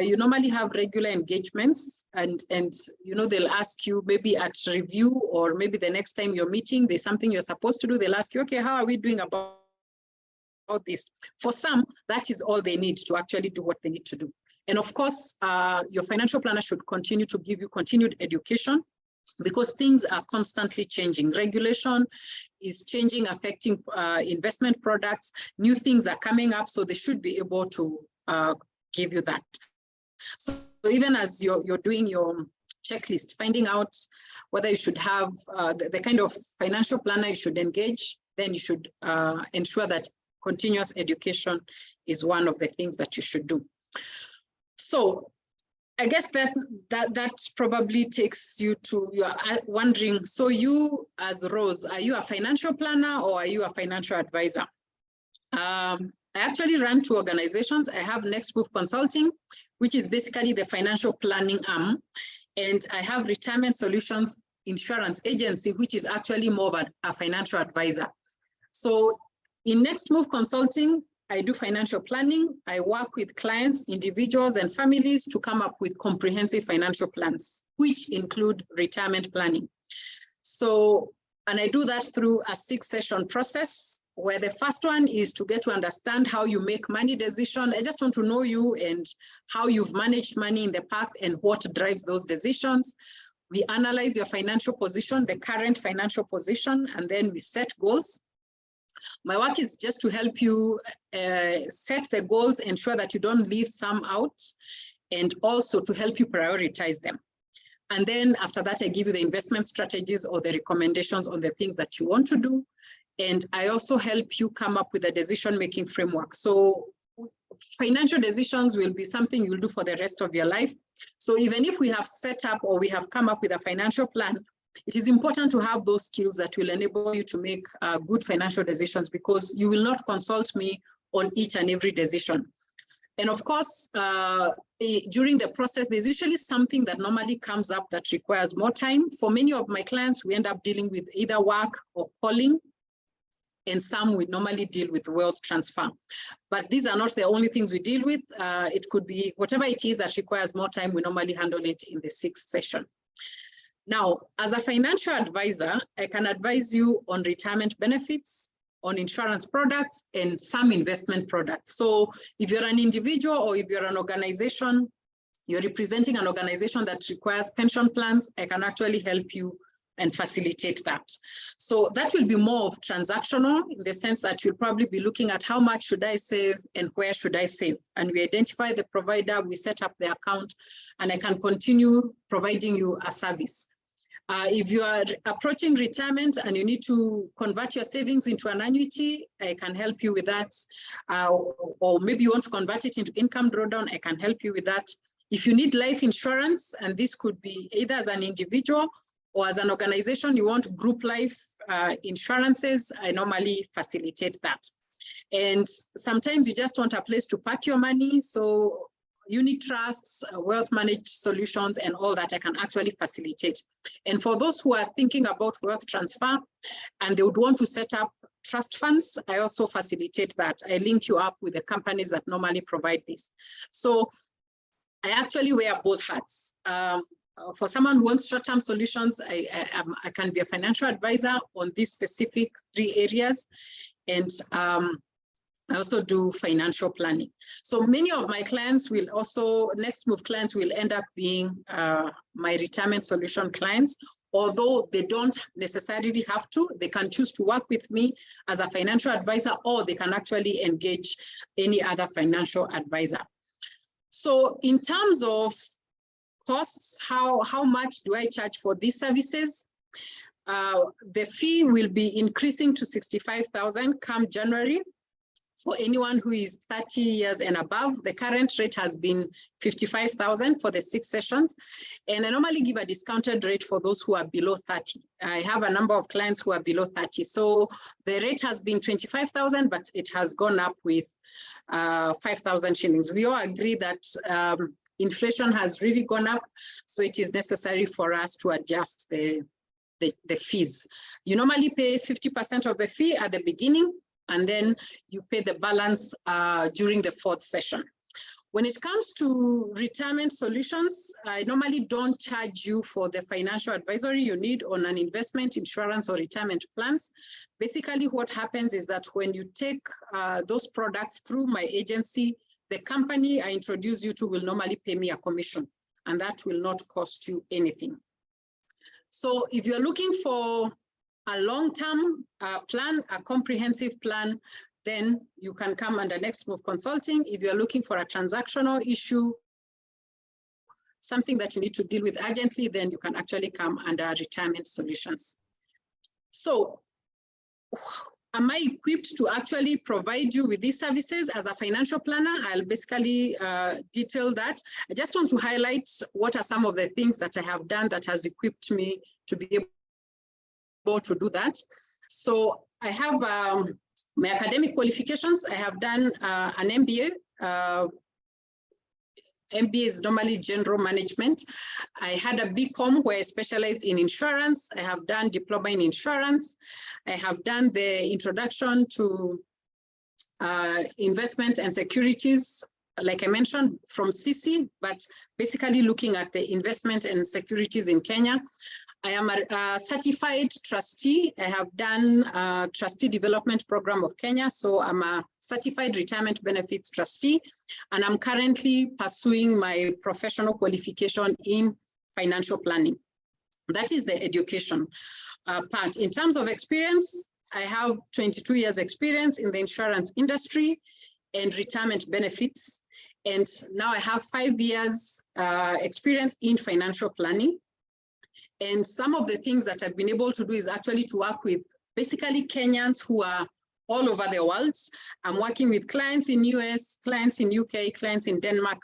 A: you normally have regular engagements, and they'll ask you maybe at review, or maybe the next time you're meeting, there's something you're supposed to do. They'll ask you, okay, how are we doing about this? For some, that is all they need to actually do what they need to do. And of course, your financial planner should continue to give you continued education, because things are constantly changing. Regulation is changing, affecting investment products. New things are coming up, so they should be able to give you that. So even as you're doing your checklist, finding out whether you should have the kind of financial planner you should engage, then you should ensure that continuous education is one of the things that you should do. So I guess that probably takes you to, you're wondering, so you as Rose, are you a financial planner or are you a financial advisor? I actually run 2 organizations. I have Next Move Consulting, which is basically the financial planning arm. And I have Retirement Solutions Insurance Agency, which is actually more of a financial advisor. So in Next Move Consulting, I do financial planning. I work with clients, individuals, and families to come up with comprehensive financial plans, which include retirement planning. So, and I do that through a 6-session process, where the first one is to get to understand how you make money decisions. I just want to know you and how you've managed money in the past and what drives those decisions. We analyze your financial position, the current financial position, and then we set goals. My work is just to help you set the goals, ensure that you don't leave some out, and also to help you prioritize them. And then after that, I give you the investment strategies or the recommendations on the things that you want to do. And I also help you come up with a decision-making framework. So financial decisions will be something you'll do for the rest of your life. So even if we have set up or we have come up with a financial plan, it is important to have those skills that will enable you to make good financial decisions, because you will not consult me on each and every decision. And of course, during the process, there's usually something that normally comes up that requires more time. For many of my clients, we end up dealing with either work or calling, and some we normally deal with wealth transfer. But these are not the only things we deal with. It could be whatever it is that requires more time, we normally handle it in the 6th session. Now, as a financial advisor, I can advise you on retirement benefits, on insurance products, and some investment products. So if you're an individual or if you're an organization, you're representing an organization that requires pension plans, I can actually help you and facilitate that. So that will be more of transactional, in the sense that you'll probably be looking at how much should I save and where should I save? And we identify the provider, we set up the account, and I can continue providing you a service. If you are approaching retirement and you need to convert your savings into an annuity, I can help you with that. Or maybe you want to convert it into income drawdown, I can help you with that. If you need life insurance, and this could be either as an individual or as an organization, you want group life insurances, I normally facilitate that. And sometimes you just want a place to park your money. So unit trusts, wealth managed solutions, and all that I can actually facilitate. And for those who are thinking about wealth transfer and they would want to set up trust funds, I also facilitate that. I link you up with the companies that normally provide this. So I actually wear both hats. For someone who wants short-term solutions, I can be a financial advisor on these specific 3 areas. And I also do financial planning. So many of my clients will also, Next Move clients will end up being my retirement solution clients, although they don't necessarily have to. They can choose to work with me as a financial advisor, or they can actually engage any other financial advisor. So in terms of costs, how much do I charge for these services? The fee will be increasing to 65,000 come January. For anyone who is 30 years and above, the current rate has been 55,000 for the 6 sessions. And I normally give a discounted rate for those who are below 30. I have a number of clients who are below 30. So the rate has been 25,000, but it has gone up with 5,000 shillings. We all agree that inflation has really gone up. So it is necessary for us to adjust the fees. You normally pay 50% of the fee at the beginning, and then you pay the balance during the 4th session. When it comes to retirement solutions, I normally don't charge you for the financial advisory you need on an investment, insurance, or retirement plans. Basically, what happens is that when you take those products through my agency, the company I introduce you to will normally pay me a commission, and that will not cost you anything. So if you're looking for a long-term plan, a comprehensive plan, then you can come under Next Move Consulting. If you're looking for a transactional issue, something that you need to deal with urgently, then you can actually come under Retirement Solutions. So am I equipped to actually provide you with these services as a financial planner? I'll basically detail that. I just want to highlight what are some of the things that I have done that has equipped me to be able to do that. So I have my academic qualifications. I have done an MBA. MBA is normally general management. I had a BCom where I specialized in insurance. I have done diploma in insurance. I have done the introduction to investment and securities, like I mentioned, from CC, but basically looking at the investment and securities in Kenya. I am a certified trustee. I have done a trustee development program of Kenya. So I'm a certified retirement benefits trustee, and I'm currently pursuing my professional qualification in financial planning. That is the education part. In terms of experience, I have 22 years experience in the insurance industry and retirement benefits. And now I have 5 years experience in financial planning. And some of the things that I've been able to do is actually to work with basically Kenyans who are all over the world. I'm working with clients in US, clients in UK, clients in Denmark.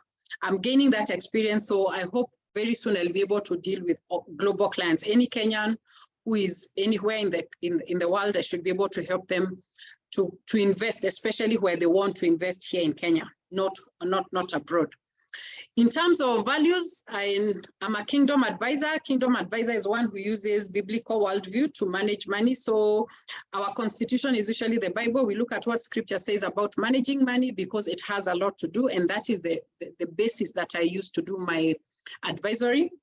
A: I'm gaining that experience. So I hope very soon I'll be able to deal with global clients. Any Kenyan who is anywhere in the world, I should be able to help them to invest, especially where they want to invest here in Kenya, not abroad. In terms of values, I'm a Kingdom Advisor. Kingdom Advisor is one who uses biblical worldview to manage money. So our constitution is usually the Bible. We look at what scripture says about managing money because it has a lot to do. And that is the basis that I use to do my advisory.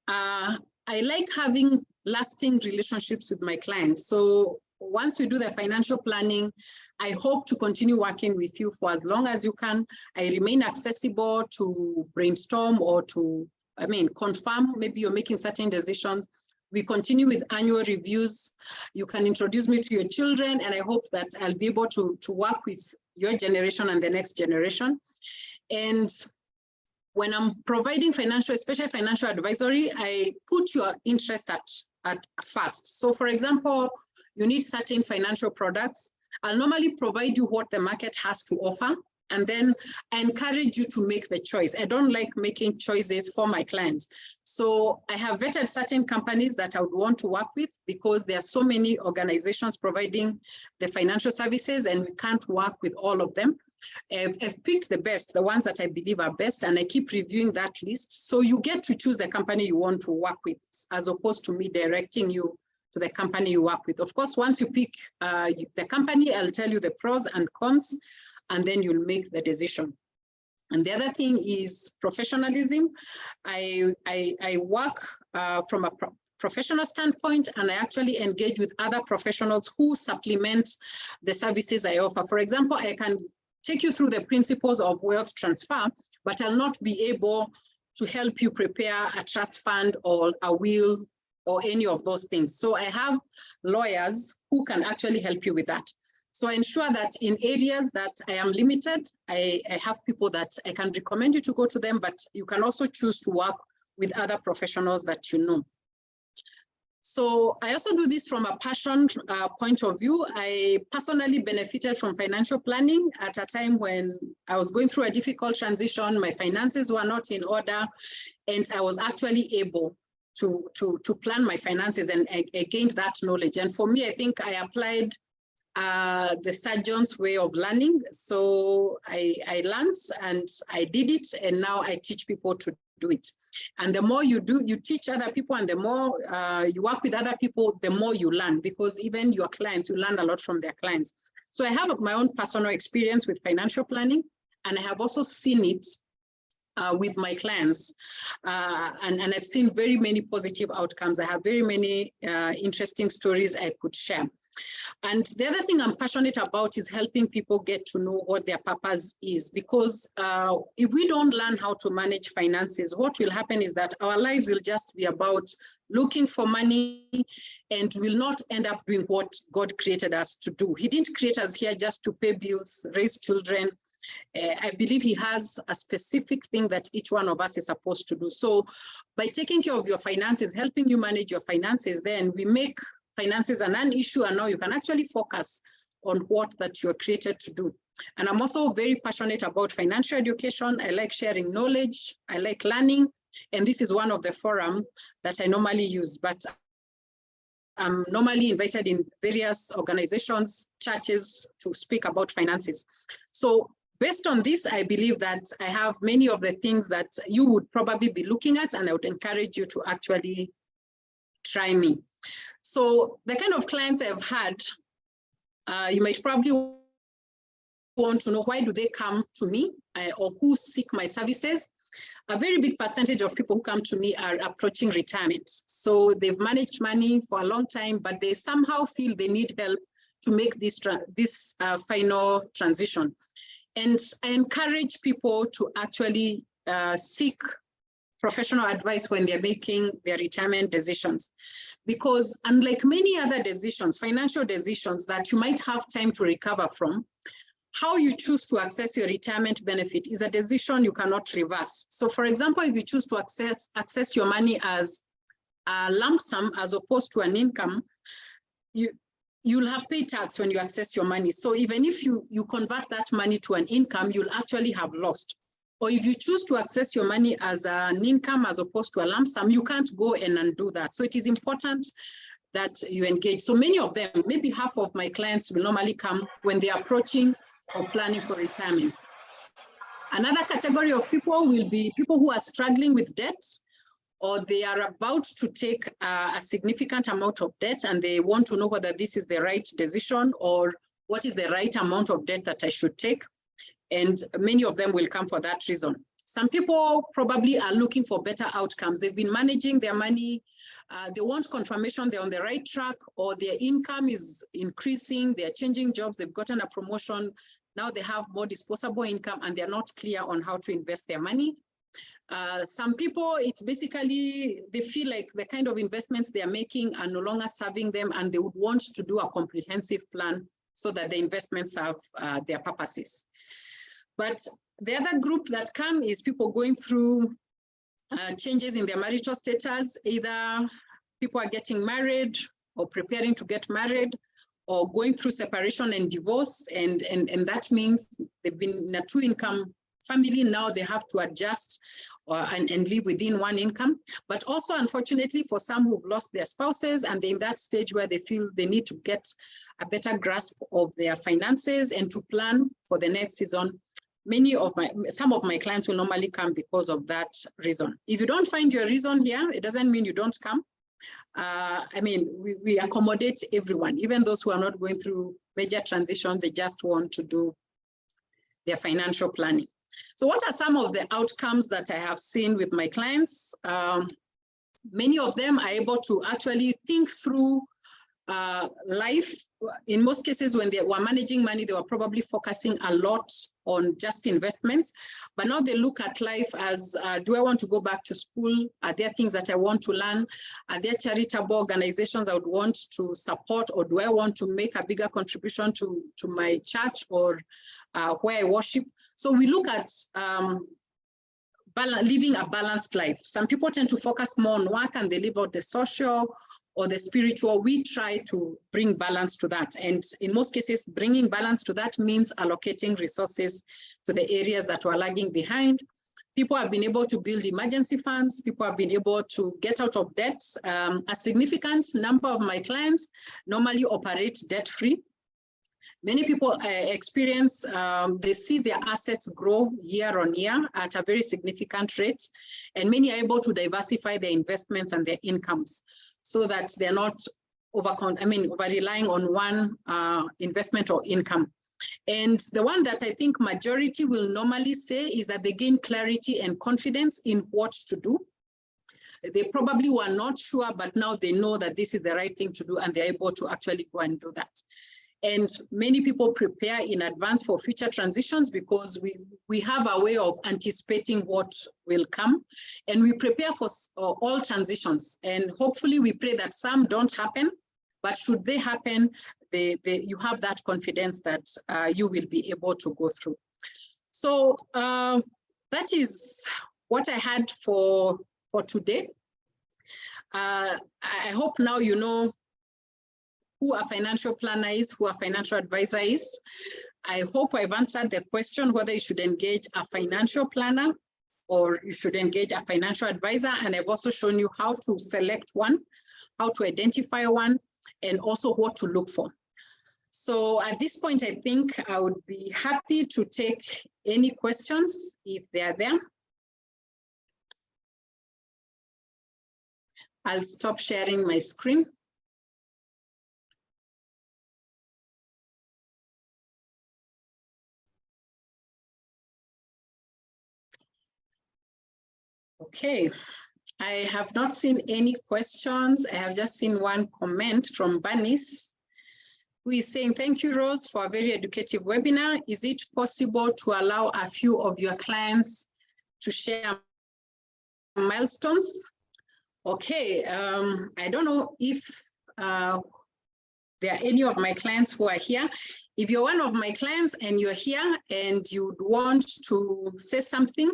A: I like having lasting relationships with my clients. So once we do the financial planning, I hope to continue working with you for as long as you can. I remain accessible to brainstorm or to, confirm maybe you're making certain decisions. We continue with annual reviews. You can introduce me to your children, and I hope that I'll be able to work with your generation and the next generation. And when I'm providing especially financial advisory, I put your interest at first. So for example, you need certain financial products. I'll normally provide you what the market has to offer, and then I encourage you to make the choice. I don't like making choices for my clients. So I have vetted certain companies that I would want to work with because there are so many organizations providing the financial services and we can't work with all of them. I've picked the best, the ones that I believe are best, and I keep reviewing that list. So you get to choose the company you want to work with as opposed to me directing you to the company you work with. Of course, once you pick the company, I'll tell you the pros and cons, and then you'll make the decision. And the other thing is professionalism. I work from a professional standpoint, and I actually engage with other professionals who supplement the services I offer. For example, I can take you through the principles of wealth transfer, but I'll not be able to help you prepare a trust fund or a will or any of those things. So I have lawyers who can actually help you with that. So I ensure that in areas that I am limited, I have people that I can recommend you to go to them, but you can also choose to work with other professionals that you know. So I also do this from a passion point of view. I personally benefited from financial planning at a time when I was going through a difficult transition. My finances were not in order, and I was actually able to plan my finances, and I gained that knowledge. And for me, I think I applied the surgeon's way of learning. So I learned and I did it, and now I teach people to do it. And the more you teach other people, and the more you work with other people, the more you learn, because even your clients, you learn a lot from their clients. So I have my own personal experience with financial planning, and I have also seen it with my clients, and I've seen very many positive outcomes. I have very many interesting stories I could share. And the other thing I'm passionate about is helping people get to know what their purpose is, because if we don't learn how to manage finances, what will happen is that our lives will just be about looking for money, and will not end up doing what God created us to do. He didn't create us here just to pay bills, raise children. I believe he has a specific thing that each one of us is supposed to do. So by taking care of your finances, helping you manage your finances, then we make finances are an issue, and now you can actually focus on what that you're created to do. And I'm also very passionate about financial education. I like sharing knowledge. I like learning. And this is one of the forums that I normally use, but I'm normally invited in various organizations, churches to speak about finances. So based on this, I believe that I have many of the things that you would probably be looking at, and I would encourage you to actually try me. So the kind of clients I've had, you might probably want to know, why do they come to me, or who seek my services? A very big percentage of people who come to me are approaching retirement. So they've managed money for a long time, but they somehow feel they need help to make this final transition. And I encourage people to actually seek professional advice when they're making their retirement decisions. Because unlike many other decisions, financial decisions that you might have time to recover from, how you choose to access your retirement benefit is a decision you cannot reverse. So for example, if you choose to access your money as a lump sum as opposed to an income, you'll have paid tax when you access your money. So even if you convert that money to an income, you'll actually have lost. Or if you choose to access your money as an income as opposed to a lump sum, you can't go and undo that. So it is important that you engage. So many of them, maybe half of my clients will normally come when they're approaching or planning for retirement. Another category of people will be people who are struggling with debt, or they are about to take a significant amount of debt and they want to know whether this is the right decision or what is the right amount of debt that I should take. And many of them will come for that reason. Some people probably are looking for better outcomes. They've been managing their money. They want confirmation they're on the right track, or their income is increasing. They're changing jobs. They've gotten a promotion. Now they have more disposable income and they're not clear on how to invest their money. Some people, it's basically, they feel like the kind of investments they are making are no longer serving them, and they would want to do a comprehensive plan so that the investments serve their purposes. But the other group that come is people going through changes in their marital status. Either people are getting married or preparing to get married, or going through separation and divorce. And that means they've been in a two-income family. Now they have to adjust and live within one income. But also, unfortunately, for some who've lost their spouses and they're in that stage where they feel they need to get a better grasp of their finances and to plan for the next season, some of my clients will normally come because of that reason. If you don't find your reason here, it doesn't mean you don't come. I mean, we accommodate everyone, even those who are not going through major transition, they just want to do their financial planning. So what are some of the outcomes that I have seen with my clients? Many of them are able to actually think through life. In most cases, when they were managing money, they were probably focusing a lot on just investments. But now they look at life as, do I want to go back to school? Are there things that I want to learn? Are there charitable organizations I would want to support? Or do I want to make a bigger contribution to my church or where I worship? So we look at living a balanced life. Some people tend to focus more on work and they leave out the social or the spiritual. We try to bring balance to that. And in most cases, bringing balance to that means allocating resources to the areas that were lagging behind. People have been able to build emergency funds. People have been able to get out of debt. A significant number of my clients normally operate debt-free. Many people experience, they see their assets grow year on year at a very significant rate, and many are able to diversify their investments and their incomes so that they're not over-relying on one investment or income. And the one that I think majority will normally say is that they gain clarity and confidence in what to do. They probably were not sure, but now they know that this is the right thing to do and they're able to actually go and do that. And many people prepare in advance for future transitions because we have a way of anticipating what will come, and we prepare for all transitions. And hopefully we pray that some don't happen, but should they happen, you have that confidence that you will be able to go through. So that is what I had for today. I hope now you know who a financial planner is, who a financial advisor is. I hope I've answered the question whether you should engage a financial planner or you should engage a financial advisor. And I've also shown you how to select one, how to identify one, and also what to look for. So at this point, I think I would be happy to take any questions if they are there. I'll stop sharing my screen. Okay, I have not seen any questions. I have just seen one comment from Bernice, who is saying, thank you, Rose, for a very educative webinar. Is it possible to allow a few of your clients to share milestones? Okay, I don't know if there are any of my clients who are here. If you're one of my clients and you're here and you'd want to say something,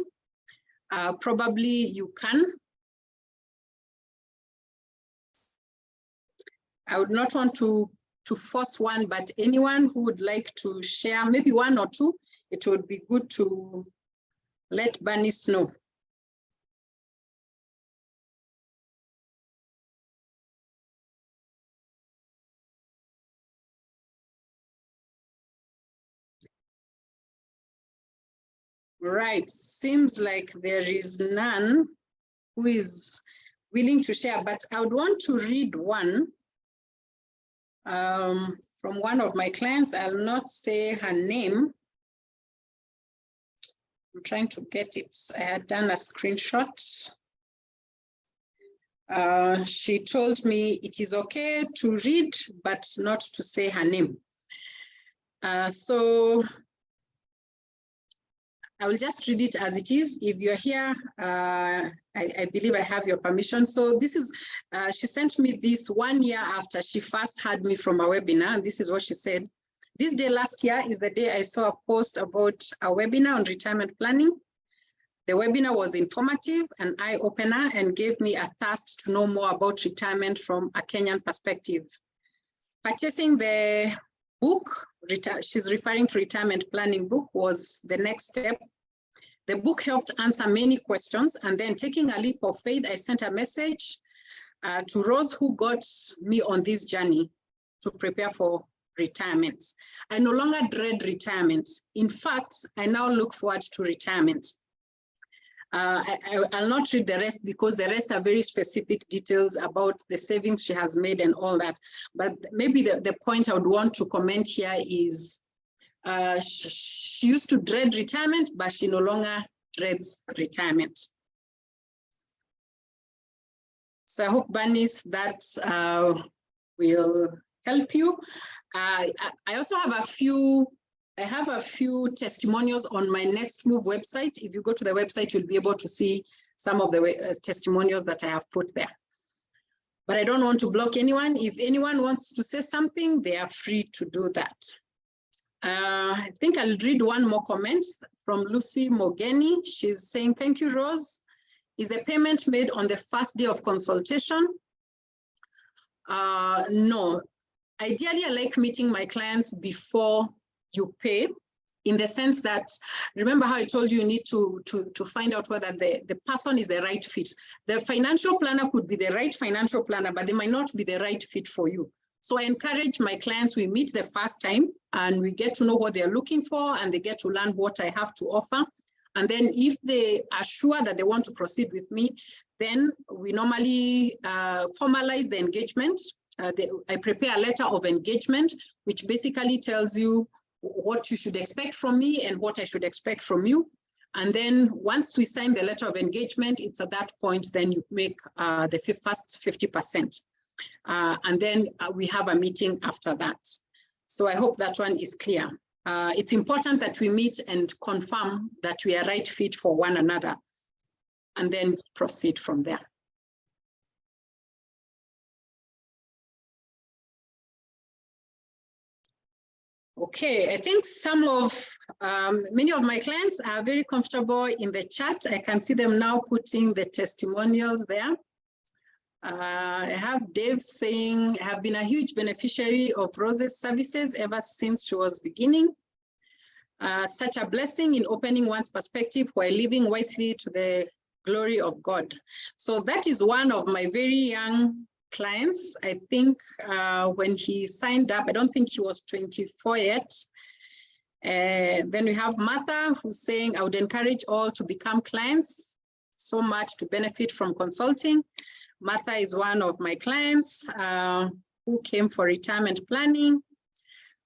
A: probably you can. I would not want to force one, but anyone who would like to share, maybe one or two, it would be good to let Bernice know. Right, seems like there is none who is willing to share, but I would want to read one from one of my clients. I'll not say her name. I'm trying to get it. I had done a screenshot. She told me it is okay to read, but not to say her name. So I will just read it as it is. If you're here, I believe I have your permission. So this is, she sent me this 1 year after she first heard me from a webinar. And this is what she said. This day last year is the day I saw a post about a webinar on retirement planning. The webinar was informative and eye-opener and gave me a thirst to know more about retirement from a Kenyan perspective. Purchasing the book, she's referring to retirement planning book, was the next step. The book helped answer many questions, and then taking a leap of faith, I sent a message to Rose, who got me on this journey to prepare for retirement. I no longer dread retirement. In fact, I now look forward to retirement. I'll not read the rest because the rest are very specific details about the savings she has made and all that. But maybe the point I would want to comment here is she used to dread retirement, but she no longer dreads retirement. So I hope, Bernice, that will help you. I also have a few testimonials on my Next Move website. If you go to the website, you'll be able to see some of the testimonials that I have put there. But I don't want to block anyone. If anyone wants to say something, they are free to do that. I think I'll read one more comment from Lucy Mogeni. She's saying, thank you, Rose. Is the payment made on the first day of consultation? No. Ideally, I like meeting my clients before you pay, in the sense that, remember how I told you, you need to find out whether the person is the right fit. The financial planner could be the right financial planner, but they might not be the right fit for you. So I encourage my clients, we meet the first time and we get to know what they're looking for and they get to learn what I have to offer. And then if they are sure that they want to proceed with me, then we normally formalize the engagement. I prepare a letter of engagement, which basically tells you what you should expect from me and what I should expect from you. And then once we sign the letter of engagement, it's at that point, then you make the first 50%. And then we have a meeting after that. So I hope that one is clear. It's important that we meet and confirm that we are right fit for one another, and then proceed from there. Okay, I think many of my clients are very comfortable in the chat. I can see them now putting the testimonials there. I have Dave saying, I have been a huge beneficiary of Rose's services ever since she was beginning. Such a blessing in opening one's perspective while living wisely to the glory of God. So that is one of my very young clients. I think when he signed up, I don't think he was 24 yet. Then we have Martha, who's saying, I would encourage all to become clients, so much to benefit from consulting. Martha is one of my clients who came for retirement planning.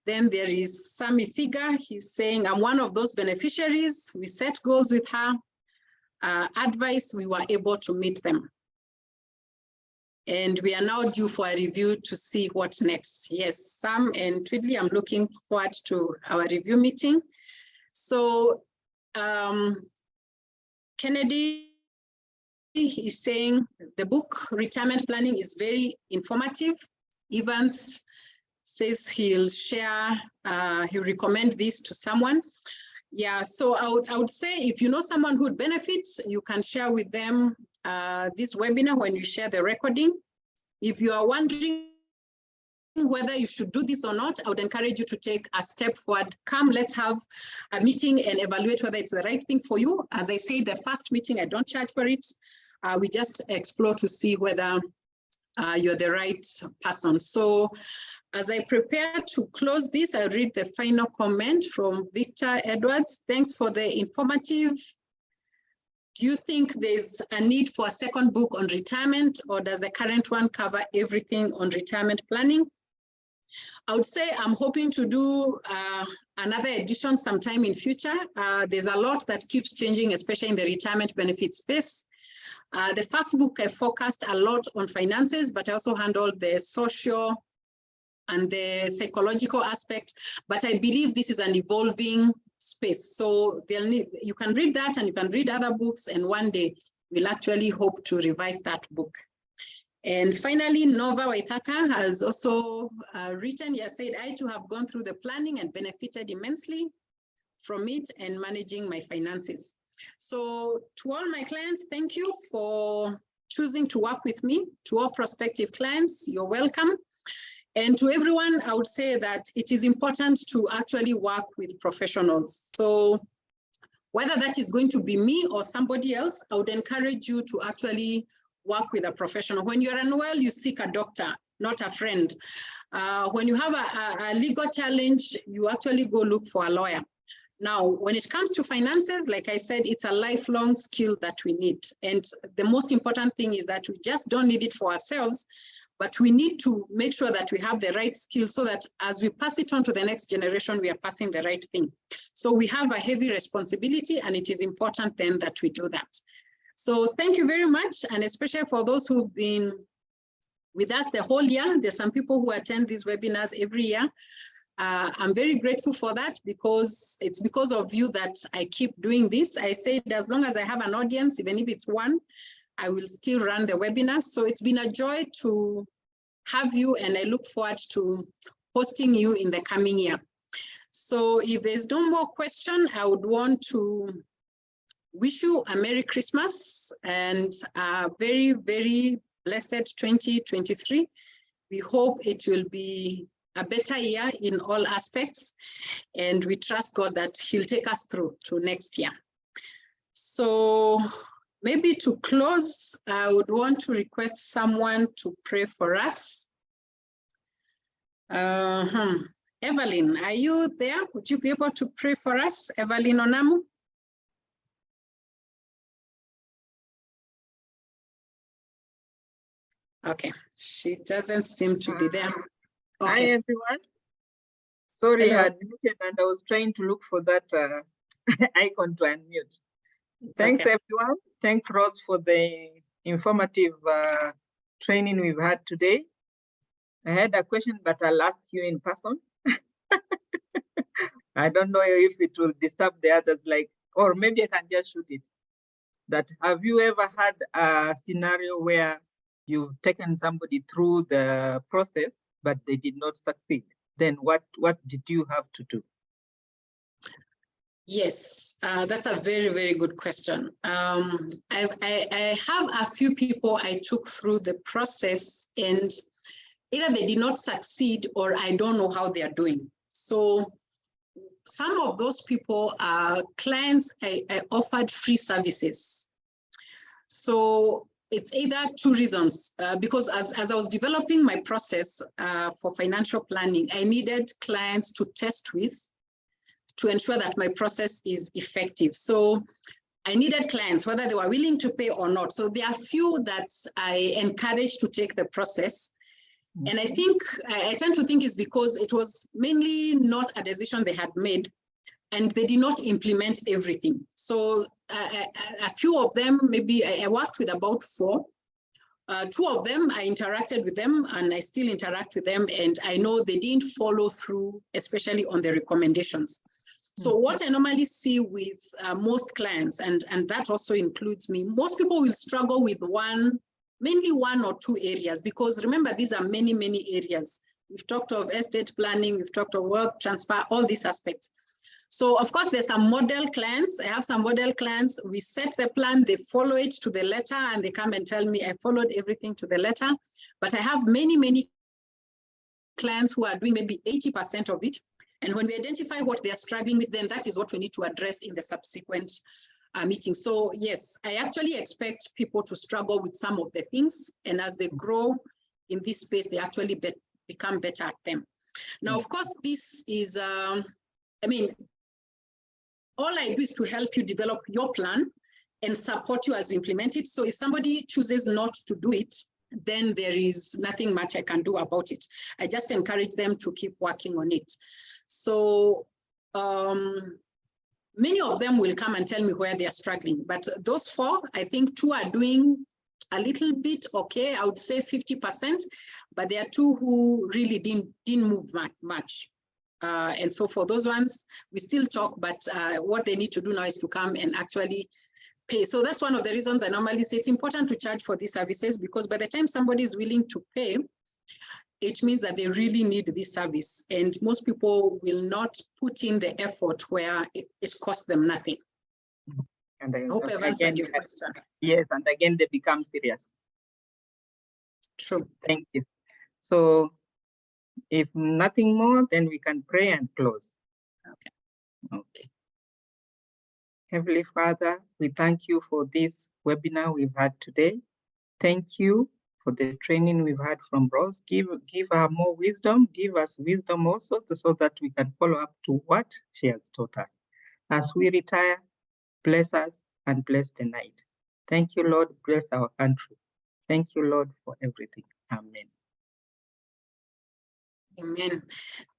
A: Then there is Sami Thiga. He's saying, I'm one of those beneficiaries. We set goals with her. Advice, we were able to meet them. And we are now due for a review to see what's next. Yes, Sam and Tweedley, I'm looking forward to our review meeting. So Kennedy is saying the book Retirement Planning is very informative. Evans says he'll share, he'll recommend this to someone. Yeah, so I would say if you know someone who would benefit, you can share with them this webinar when you share the recording. If you are wondering whether you should do this or not, I would encourage you to take a step forward. Come, let's have a meeting and evaluate whether it's the right thing for you. As I said, the first meeting, I don't charge for it. We just explore to see whether you're the right person. So as I prepare to close this, I'll read the final comment from Victor Edwards. Thanks for the informative. Do you think there's a need for a second book on retirement, or does the current one cover everything on retirement planning? I would say I'm hoping to do another edition sometime in future. There's a lot that keeps changing, especially in the retirement benefit space. The first book, I focused a lot on finances, but I also handled the social and the psychological aspect. But I believe this is an evolving space. So you can read that and you can read other books, and one day we'll actually hope to revise that book. And finally, Nova Waithaka has also written, he has said, I too have gone through the planning and benefited immensely from it and managing my finances. So to all my clients, thank you for choosing to work with me. To all prospective clients, you're welcome. And to everyone, I would say that it is important to actually work with professionals. So whether that is going to be me or somebody else, I would encourage you to actually work with a professional. When you're unwell, you seek a doctor, not a friend. When you have a legal challenge, you actually go look for a lawyer. Now, when it comes to finances, like I said, it's a lifelong skill that we need. And the most important thing is that we just don't need it for ourselves, but we need to make sure that we have the right skills so that as we pass it on to the next generation, we are passing the right thing. So we have a heavy responsibility, and it is important then that we do that. So thank you very much, and especially for those who've been with us the whole year. There's some people who attend these webinars every year. I'm very grateful for that, because it's because of you that I keep doing this. I said, as long as I have an audience, even if it's one, I will still run the webinars. So it's been a joy to have you, and I look forward to hosting you in the coming year. So if there's no more question, I would want to wish you a Merry Christmas and a very, very blessed 2023. We hope it will be a better year in all aspects, and we trust God that He'll take us through to next year. So maybe to close, I would want to request someone to pray for us. Evelyn, are you there? Would you be able to pray for us, Evelyn Onamu? Okay, she doesn't seem to be there. Okay.
B: Hi, everyone. Sorry,
A: Hello.
B: I had muted and I was trying to look for that icon to unmute. Thanks,
A: Okay.
B: everyone. Thanks, Rose, for the informative training we've had today. I had a question, but I'll ask you in person. I don't know if it will disturb the others, or maybe I can just shoot it. That have you ever had a scenario where you've taken somebody through the process, but they did not succeed? Then what did you have to do?
A: Yes, that's a very, very good question. I have a few people I took through the process, and either they did not succeed or I don't know how they are doing. So some of those people are clients I offered free services. So it's either two reasons, because as I was developing my process for financial planning, I needed clients to test with to ensure that my process is effective. So I needed clients, whether they were willing to pay or not. So there are few that I encouraged to take the process. And I think, I tend to think is because it was mainly not a decision they had made, and they did not implement everything. So a few of them, maybe I worked with about 4. 2 of them, I interacted with them, and I still interact with them, and I know they didn't follow through, especially on the recommendations. So what I normally see with most clients, and that also includes me, most people will struggle with mainly 1 or 2 areas, because remember, these are many, many areas. We've talked of estate planning, we've talked of wealth transfer, all these aspects. So of course, there's some model clients. I have some model clients. We set the plan, they follow it to the letter, and they come and tell me I followed everything to the letter. But I have many, many clients who are doing maybe 80% of it. And when we identify what they are struggling with, then that is what we need to address in the subsequent meeting. So yes, I actually expect people to struggle with some of the things. And as they grow in this space, they actually become better at them. Now, of course, this is, I mean, all I do is to help you develop your plan and support you as you implement it. So if somebody chooses not to do it, then there is nothing much I can do about it. I just encourage them to keep working on it. So many of them will come and tell me where they are struggling, but those 4, I think 2 are doing a little bit okay, I would say 50%, but there are 2 who really didn't move much. And so for those ones, we still talk, but what they need to do now is to come and actually pay. So that's one of the reasons I normally say it's important to charge for these services, because by the time somebody is willing to pay, it means that they really need this service. And most people will not put in the effort where it costs them nothing.
B: And I
A: hope I've answered your question.
B: Yes, and again, they become serious.
A: True.
B: Thank you. So if nothing more, then we can pray and close. Okay. Heavenly Father, we thank you for this webinar we've had today. Thank you for the training we've had from Rose. Give her more wisdom, give us wisdom also, so that we can follow up to what she has taught us. As we retire, bless us and bless the night. Thank you, Lord. Bless our country. Thank you, Lord, for everything. Amen.
A: Amen.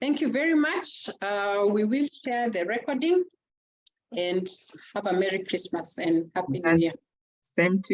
A: Thank you very much. We will share the recording, and have a Merry Christmas and Happy New Year.
B: Same to you.